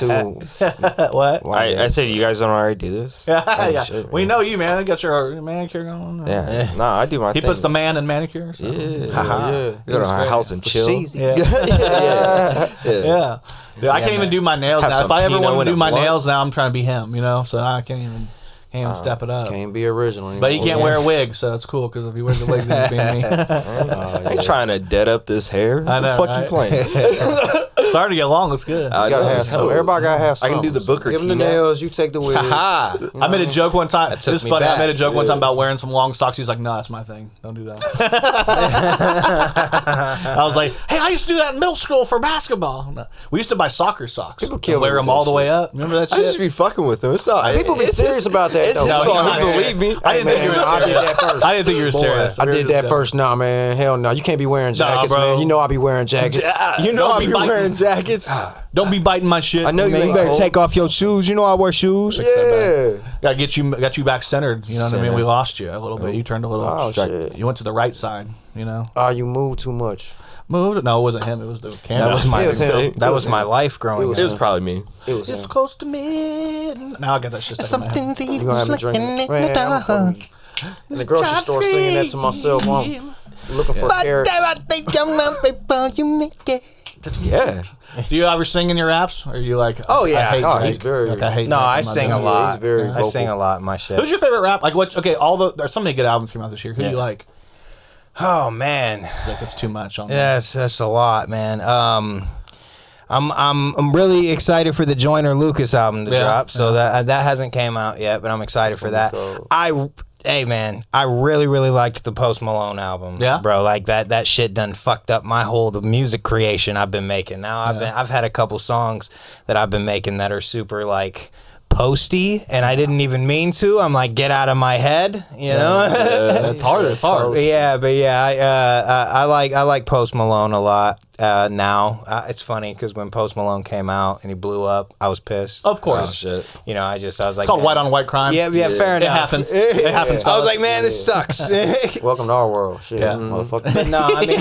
to. What? I said you guys don't already do this. Yeah. shit, We know you, man. You got your manicure going. Yeah. No, I do my He thing. puts the man in manicure. So. Yeah. Yeah. You go to our house and chill. Cheesy. Yeah. Yeah. Dude, I can't even do my nails Have now. If some I ever Pinot want and to a do my blunt. nails now, I'm trying to be him, so I can't even step it up. Can't be original anymore. But he can't wear a wig, so it's cool because if he wears a wig, then he's being me. I ain't trying to dead up this hair. I What know, the fuck right? you playing? Starting to get long. It's good. I You gotta know, have it's some. hell. Everybody gotta have I something. can do the Booker Give T them the now. nails. You take the wig. Ha! I made a joke one time. This took is me funny. I back. made a joke one time about wearing some long socks. He's like, "No, that's my thing. Don't do that." I was like, "Hey, I used to do that in middle school for basketball. No. We used to buy soccer socks. People kill and wear me with them all that the way shit. up. Remember that I shit? just be fucking with them. It's not. People be it's serious his- about that. It's though. his No, fault. he's He not. believe me. I didn't think you were I did serious. that first. I didn't think you were serious. I did that first. Nah, man. Hell no. You can't be wearing jackets, bro. man. You know I be wearing jackets. You know Don't I be be biting. wearing jackets. Don't be biting my shit. I know you Man, you ain't better cold. take off your shoes. You know I wear shoes. Yeah. Got you back centered. You know what I mean? Centered. We lost you a little bit. You turned a little. Oh, shit. You went to the right side. You move too much. Moved. No, it wasn't him. It was the camera. That was my It was him. that was my life growing It was up. probably me. It was It's him. close to mid. Now I got that shit stuck in my head. You gonna have me drinking man, I'm in the grocery store singing that to myself. I'm looking for carrots. Yeah. Do you ever sing in your raps? Or are you like, Oh, yeah. I hate Oh, Drake. he's very- Like, I hate No, Drake. I I'm not sing doing a it. lot. he's very I sing vocal. a lot in my shit. Who's your favorite rap? Like, what's okay? There's so many good albums came out this year. Who do you like? Oh man, It's like that's too much. On that's a lot, man. I'm really excited for the Joyner Lucas album to drop. So that hasn't came out yet, but I'm excited for that. Hey man, I really liked the Post Malone album. Yeah, bro, like that shit done fucked up the music creation I've been making. Now I've had a couple songs that I've been making that are super like posty, and I didn't even mean to. I'm like, get out of my head, you know. It's hard. It's hard. Yeah, but yeah, I like Post Malone a lot now. It's funny because when Post Malone came out and he blew up, I was pissed. Of course. Oh, shit. You know, I was like, It's called white on white crime. Yeah, fair enough. It happens. It happens. I was fellas. like, man, this sucks. Welcome to our world. Shit, Yeah. motherfucker. No, I mean,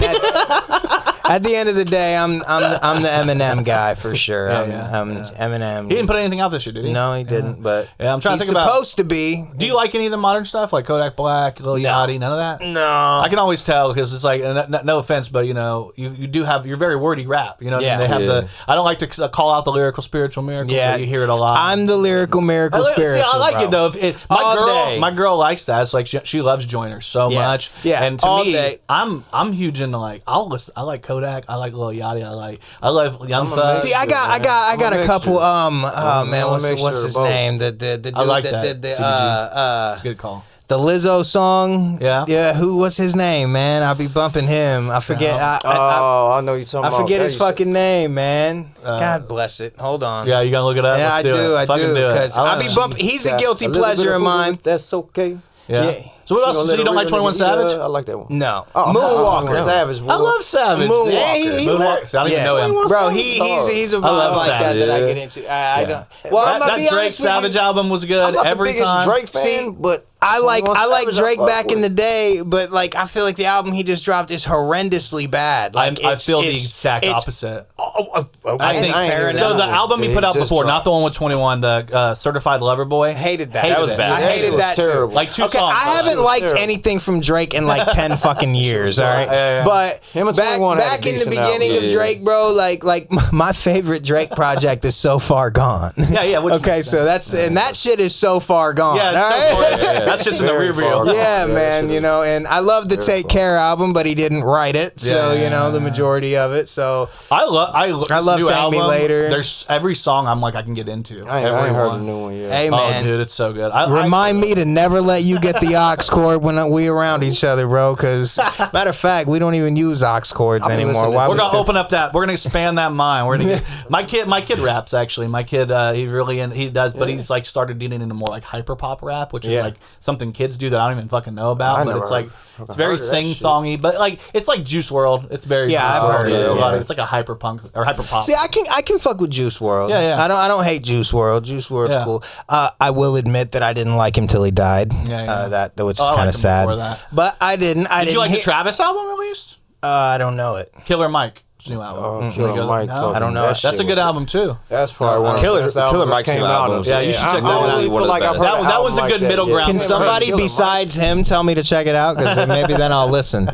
at the end of the day, I'm the Eminem guy for sure. I'm Eminem. He didn't put anything out this year, did he? No, he didn't. But Yeah, I'm trying to he's think about- supposed to be. Do you like any of the modern stuff, like Kodak Black, Lil Yachty, none of that? No, I can always tell because it's like, no offense, but you know, you do have, you're very wordy rap. You know, what I mean? They have the. I don't like to call out the lyrical spiritual miracle. Yeah, but you hear it a lot. I'm the lyrical miracle spiritual. See, I like bro. it though. All day. My girl likes that. It's like she loves Joyner so much. Yeah, and to all me, day. I'm huge into like I like Kodak. I like Lil Yachty. I love Young Thug. See, I got a couple. Oh man, what's his name? The dude I like that. the It's a good call. the Lizzo song. Yeah. What's his name, man? I'll be bumping him. I forget. I know you're talking I about. forget That his used fucking name, man. God bless it. Hold on. Yeah, you gotta look it up. Yeah, Let's do it. I Fucking do. it. Because I I'll like be it. bumping. He's a guilty a little pleasure bit of mine. That's okay. Yeah. So what else? So you don't like 21 Savage? I like that one. No. Oh, Moonwalker. Savage. I love Savage. Moonwalker. Yeah, Moonwalker. I don't even know him. Bro, he's a vibe love like that Savage. I get into. I don't. Well, I'm That not be Drake honest with Savage you. album was good I'm not every the biggest time. Drake fan, See, but I like 21 Savage, Drake fuck back with in the it. day, but like I feel like the album he just dropped is horrendously bad. Like I feel the it's- exact it's- opposite. Okay, I think fair enough. so. The album he Yeah, put out he just before, not dropped. the one with 21, the Certified Lover Boy. Hated that. Hated That was it. bad. I That hated was that too. terrible. Like two Okay, songs. I haven't was liked terrible. anything from Drake in like 10 fucking years, all right? Yeah. But Him and 21 had a back in the decent beginning album. of Drake, bro, like my favorite Drake project is So Far Gone. Yeah. Which Okay, makes so sense. and that shit is so far gone. Yeah, all it's right? so far. That shit's in the rear Very far view. gone. Yeah, that man, shit you is know, and I love the Take Care album, but he didn't write it, so Yeah. you know the majority of it. So I love love new Thank Me album. Later. There's every song I'm like I can get into. I ain't Every heard one. the new one yet. hey, Oh, man, dude, it's so good. remind me to never let you get the aux cord when we around each other, bro. Because matter of fact, we don't even use aux cords been anymore. listening Why to- We're we gonna still- open up that. We're gonna expand that mind. We're gonna get, my kid raps actually. My kid he really he does, but he's like started getting into more like hyper pop rap, which is Yeah. like something kids do that I don't even fucking know about. I But never it's like heard- it's very heard of that sing songy, but like it's like Juice World. It's very Yeah, Juice I've WRLD. heard It's it, a lot yeah. of, it's like a hyper punk or hyper pop. See, I can fuck with Juice WRLD. Yeah. I don't hate Juice WRLD. Juice WRLD's Yeah. cool. I will admit that I didn't like him till he died. Yeah. That which Oh, is I kind liked of him sad. before that. But I didn't. Did you like the Travis album released? I don't know it. Killer Mike. His new album. Killer Mike. No. I don't know. That's a good album too. That's probably one of Killer- the best albums Killer that Mike's came new out. album. Yeah, you should check that I out. only One feel of like the I've best. heard That one's a album good like middle that, yeah. ground. Can Never somebody Killer Mike. besides him tell me to check it out? Because maybe then I'll listen.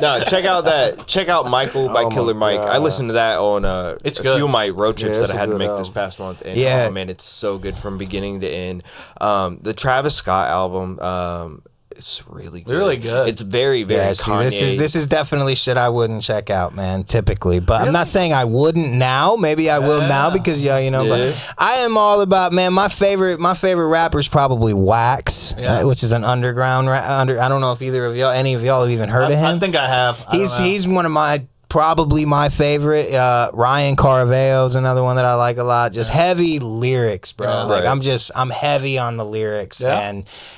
No, check out Michael by Oh my Killer Mike. I God. listened to that on It's a good. few of my road trips Yeah, that it's I a had to good make album. this past month. And Yeah. oh man, it's so good from beginning to end. The Travis Scott album, it's really good. Really good. It's very, very Yeah, see, Kanye. this is definitely shit I wouldn't check out, man. Typically, but I'm not saying I wouldn't now. Maybe I will now because you know. Yeah. But I am all about, man. My favorite rapper is probably Wax, Yeah. which is an underground. I don't know if any of y'all have even heard of him. I think I have. I don't know. He's one of probably my favorite. Ryan Caravello's another one that I like a lot. Just heavy lyrics, bro. Yeah. Like Right. I'm heavy on the lyrics, Yeah.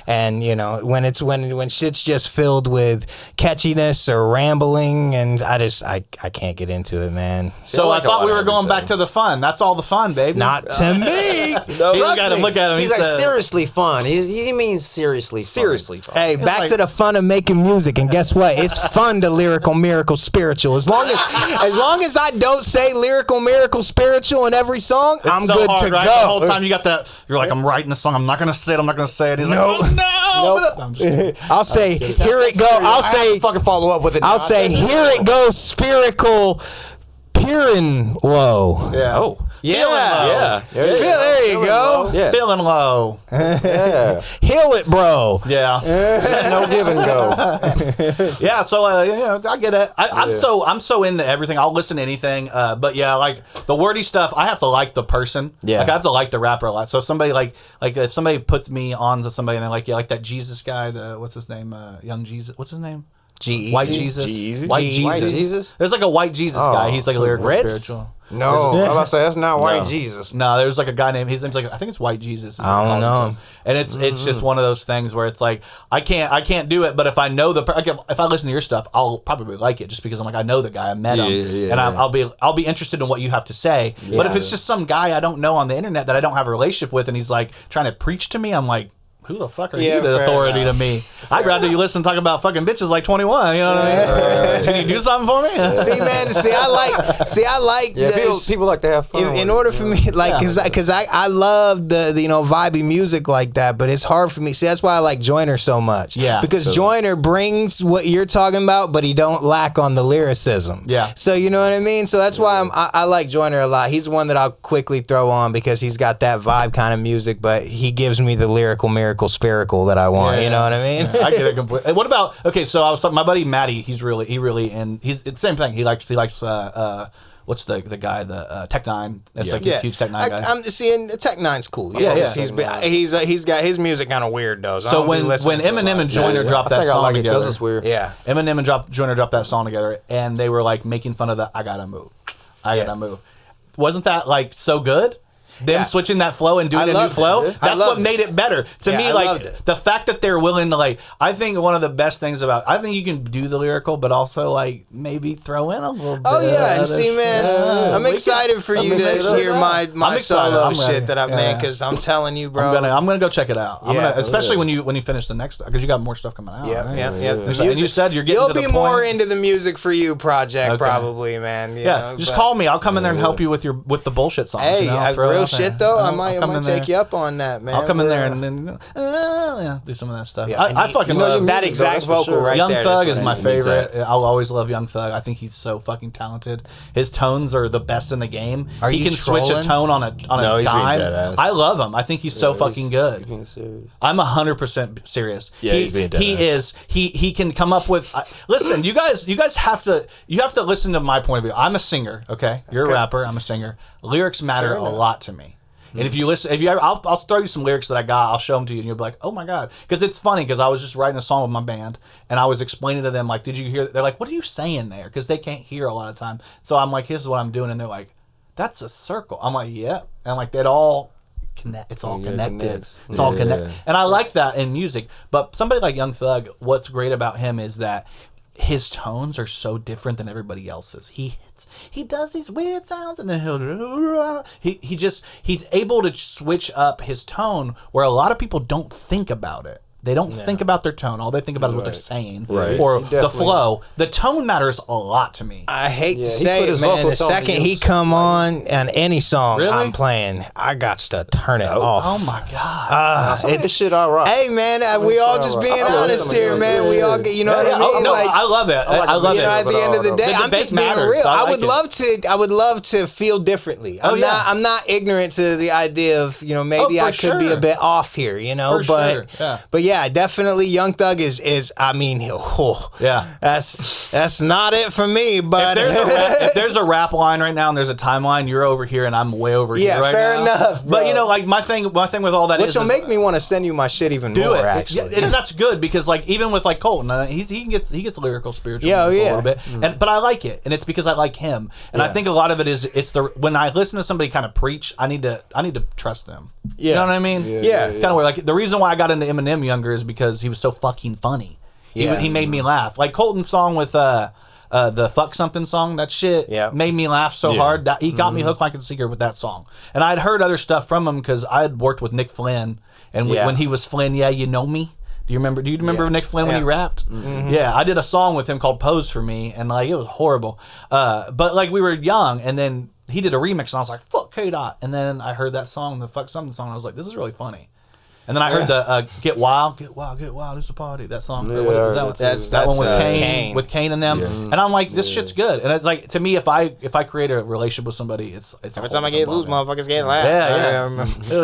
and you know when shit's just filled with catchiness or rambling, and I can't get into it, man. So I I like a thought lot we of were going back everything. to the fun. That's all the fun, baby. Not to me. You got to look at him. He's He like said- seriously fun. He means seriously fun. Seriously. Hey, back like- to the fun of making music, and guess what? It's fun to lyrical miracle spiritual. As long long as I don't say lyrical, miracle, spiritual in every song, I'm so good hard, to right? go. The whole time you got that, you're like, I'm writing a song. I'm not gonna say it. He's like, oh no. I'm just kidding. I'll say, here it go. I'll say, fucking follow up with it. I'll say, here it goes, spherical, pure and low. Yeah. Oh. Yeah. There you go. Yeah. Feeling low. Yeah. Heal it, bro. Yeah. There's no give and go. Yeah, so I get it. I'm so into everything. I'll listen to anything. But yeah, like the wordy stuff, I have to like the person. Yeah. Like I have to like the rapper a lot. So if somebody like if somebody puts me on to somebody and they're like, yeah, like that Jesus guy, what's his name? Young Jesus. What's his name? G-Eazy? White Jesus. G-Eazy? White White Jesus. Jesus? There's like a white Jesus guy. He's like a lyrical Ritz? spiritual. No, I'm about to say that's not white Jesus. No, there's like a guy named, his name's like, I think it's White Jesus. I don't know. And it's just one of those things where it's like, I can't do it, but if I know if I listen to your stuff, I'll probably like it just because I'm like, I know the guy, I met him, and I'll be interested in what you have to say. But if it's just some guy I don't know on the internet that I don't have a relationship with and he's like trying to preach to me, I'm like, who the fuck are you, the authority to me? I'd rather you listen and talk about fucking bitches like 21. You know what I mean? Can you do something for me? See, man. I like this. People like to have fun. In order for me, like, because I love the vibey music like that, but it's hard for me. See, that's why I like Joyner so much. Yeah. Because Joyner brings what you're talking about, but he don't lack on the lyricism. Yeah. So you know what I mean? So that's why I like Joyner a lot. He's one that I'll quickly throw on because he's got that vibe kind of music, but he gives me the lyrical miracle spherical that I want. Yeah. You know what I mean? I get it completely. What about, okay, so I was talking, my buddy Matty, he's it's the same thing. He likes what's the guy, the Tech Nine? That's like this huge Tech Nine guy. I'm seeing Tech Nine's cool. Yeah. He's got his music kind of weird though. So when Eminem and Joyner dropped that song together, it's weird. Yeah. Eminem and Joyner dropped that song together, and they were like making fun of the I gotta move. Wasn't that like so good? Them switching that flow and doing a new flow, that's what made it better. To me, like, the fact that they're willing to, like, I think one of the best things about, I think you can do the lyrical, but also, like, maybe throw in a little bit. Oh, yeah, and see, man, I'm excited for you to hear my solo shit that I've made, because I'm telling you, bro. I'm gonna go check it out. Especially when you finish the next, because you got more stuff coming out. Yeah. And you said you're getting to the You'll be more into the music for you project, probably, man. Just call me. I'll come in there and help you with the bullshit songs. Hey, real shit, though, I might take you up on that, man. I'll come in there and do some of that stuff. Yeah, I fucking love that exact vocal right Young there. Thug is my favorite. I'll always love Young Thug. I think he's so fucking talented. His tones are the best in the game. He can switch a tone on a dime. I love him. I think he's so fucking good. I'm 100% serious. Yeah, he's being dead. He can come up with. Listen, you guys have to listen to my point of view. I'm a singer. Okay, you're a rapper. I'm a singer. Lyrics matter a lot to me. And if you listen, I'll throw you some lyrics that I got. I'll show them to you, and you'll be like, "Oh my god!" Because it's funny. Because I was just writing a song with my band, and I was explaining to them like, "Did you hear?" They're like, "What are you saying there?" Because they can't hear a lot of time. So I'm like, "Here's what I'm doing," and they're like, "That's a circle." I'm like, "Yeah," and like it all connect. It's all connected. It's all connected, and I like that in music. But somebody like Young Thug, what's great about him is that his tones are so different than everybody else's. He does these weird sounds, and then he's able to switch up his tone where a lot of people don't think about it. They don't think about their tone. All they think about is what they're saying or the flow. The tone matters a lot to me. I hate to say it, man. The second he come on any song I'm playing, I got to turn it off. Oh my god! It's shit all right. Hey man, we all just being honest here, man. We all get, you know what I mean? No, I love it. I love it. At the end of the day, I'm just being real. I would love to feel differently. I'm not ignorant to the idea of, maybe I could be a bit off here, but yeah, definitely Young Thug is I mean, that's not it for me, but if there's a rap line right now and there's a timeline, you're over here and I'm way over here right now. Yeah, fair enough, bro. But like my thing with all that which will make me want to send you my shit even more, actually. And that's good because like even with like Colton, he gets lyrical, spiritual a little bit. But I like it, and it's because I like him. And I think a lot of it is when I listen to somebody kind of preach, I need to trust them. You know what I mean? Yeah. It's kind of weird. Like the reason why I got into Eminem younger is because he was so fucking funny. He made me laugh. Like Colton's song with the Fuck Something song, that shit made me laugh so hard that he got me hooked like a seeker with that song. And I'd heard other stuff from him because I had worked with Nick Flynn, and when he was Flynn, you know me. Do you remember Nick Flynn when he rapped? Mm-hmm. Yeah, I did a song with him called Pose for Me, and like it was horrible. But like we were young, and then he did a remix, and I was like, fuck K-Dot. And then I heard that song, the Fuck Something song, and I was like, this is really funny. And then I heard the Get Wild, it's a party. That song. Yeah, What is that? that's that one with Kane. with Kane and them. Yeah. And I'm like, this shit's good. And it's like, to me, if I create a relationship with somebody, it's every time I get loose, motherfuckers get loud. Yeah.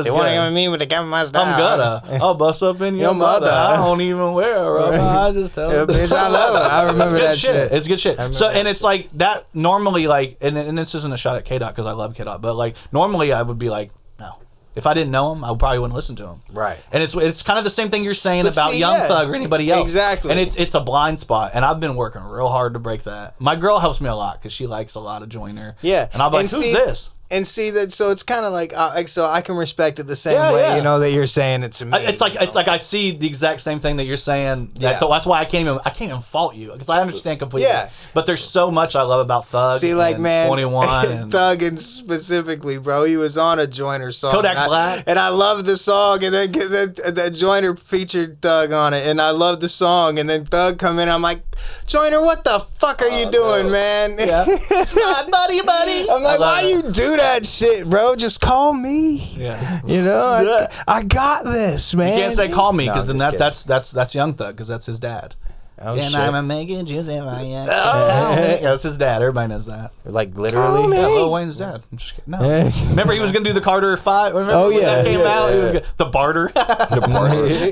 They want to come at me with the camera my style. I'm gonna. I'll bust up in your mother. I don't even wear a rubber. I just tell her. Bitch, I love it. I remember that shit. It's good shit. So, and it's like that normally, like, and this isn't a shot at K-Dot because I love K-Dot, but like, normally I would be like, no. If I didn't know him, I probably wouldn't listen to him. Right. And it's kind of the same thing you're saying about Young Thug or anybody else. Exactly. And it's a blind spot. And I've been working real hard to break that. My girl helps me a lot because she likes a lot of Joyner. Yeah. And I'm like, who's this? And see that, so it's kind of like so I can respect it the same way, you know, that you're saying it to me. It's like I see the exact same thing that you're saying. So that's why I can't even fault you because I understand completely. Yeah. But there's so much I love about Thug. See, like, man, 21 and Thug, and specifically, bro, he was on a Joyner song. Kodak Black. And I love the song, and then that Joyner featured Thug on it, and I love the song, and then Thug come in, I'm like, Joyner, what the fuck are you doing, man? Yeah. It's my buddy. I'm like, why you do that shit, bro? Just call me. Yeah. You know, I got this, man. You can't say call me because then I'm just that's Young Thug because that's his dad. Oh, and shit. I'm a making juice in my hand. Yeah, that's his dad. Everybody knows that. Like, literally? Yeah, Lil Wayne's dad. I'm just kidding. No. Remember he was going to do the Carter 5? Remember when that came out? He was the barter. The barter.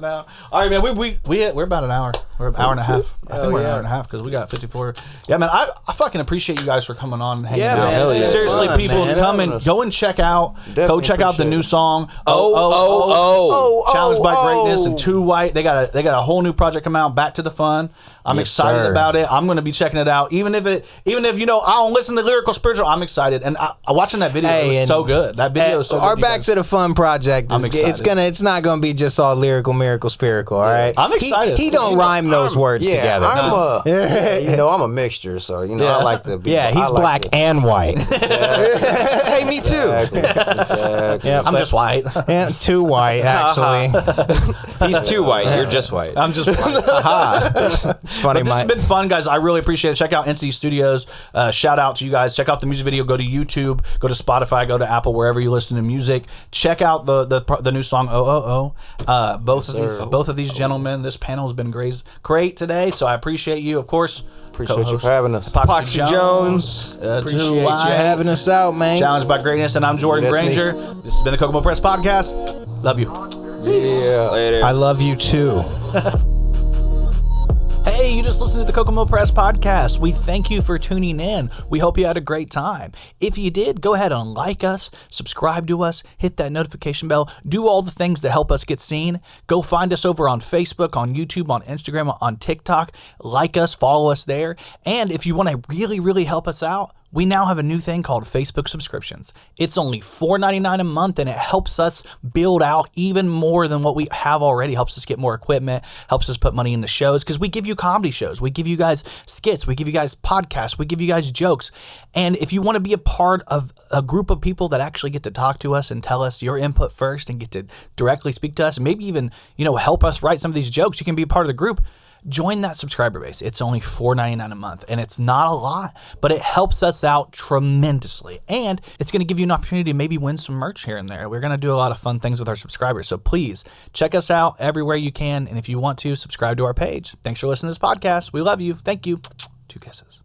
No. All right, man. We're about an hour. We're an hour and a half. I think we're an hour and a half because we got 54. Yeah, man. I fucking appreciate you guys for coming on and hanging out. Man, seriously, fun, people, man. come and go and check out. Go check out the new song. Oh. Challenged by Greatness and Tu-Wyte. They got a whole new project coming out. Back to the Fun. I'm excited about it. I'm going to be checking it out. Even if I don't listen to lyrical spiritual, I'm excited. And watching that video, it was so good. That video is so good. Our Back to the Fun project, I'm excited. it's not going to be just all lyrical, miracle, spherical, all right? I'm excited. He don't rhyme those words together. I'm a mixture, so I like to be. Yeah, he's black and white. Hey, me too. Exactly. Yeah, I'm just white. Yeah, too white, actually. He's too white. You're just white. I'm just white. It's funny, This has been fun, guys. I really appreciate it. Check out Entity Studios. Shout out to you guys. Check out the music video. Go to YouTube. Go to Spotify. Go to Apple. Wherever you listen to music. Check out the new song Both of these gentlemen. This panel has been great today. So I appreciate you. Of course. Appreciate you for having us. Hypocrisy Jones. Appreciate you having us out, man. Challenged by Greatness, and I'm Jordan Grainger. This has been the Kokomo Press Podcast. Love you. Yeah. Later. I love you too. Hey, you just listened to the Kokomo Press Podcast. We thank you for tuning in. We hope you had a great time. If you did, go ahead and like us, subscribe to us, hit that notification bell, do all the things to help us get seen. Go find us over on Facebook, on YouTube, on Instagram, on TikTok. Like us, follow us there. And if you want to really, really help us out, we now have a new thing called Facebook subscriptions. It's only $4.99 a month, and it helps us build out even more than what we have already. Helps us get more equipment, helps us put money into shows, because we give you comedy shows. We give you guys skits. We give you guys podcasts. We give you guys jokes. And if you want to be a part of a group of people that actually get to talk to us and tell us your input first and get to directly speak to us and maybe even, help us write some of these jokes, you can be a part of the group. Join that subscriber base. It's only $4.99 a month, and it's not a lot, but it helps us out tremendously. And it's going to give you an opportunity to maybe win some merch here and there. We're going to do a lot of fun things with our subscribers. So please check us out everywhere you can. And if you want to, subscribe to our page. Thanks for listening to this podcast. We love you. Thank you. 2 kisses.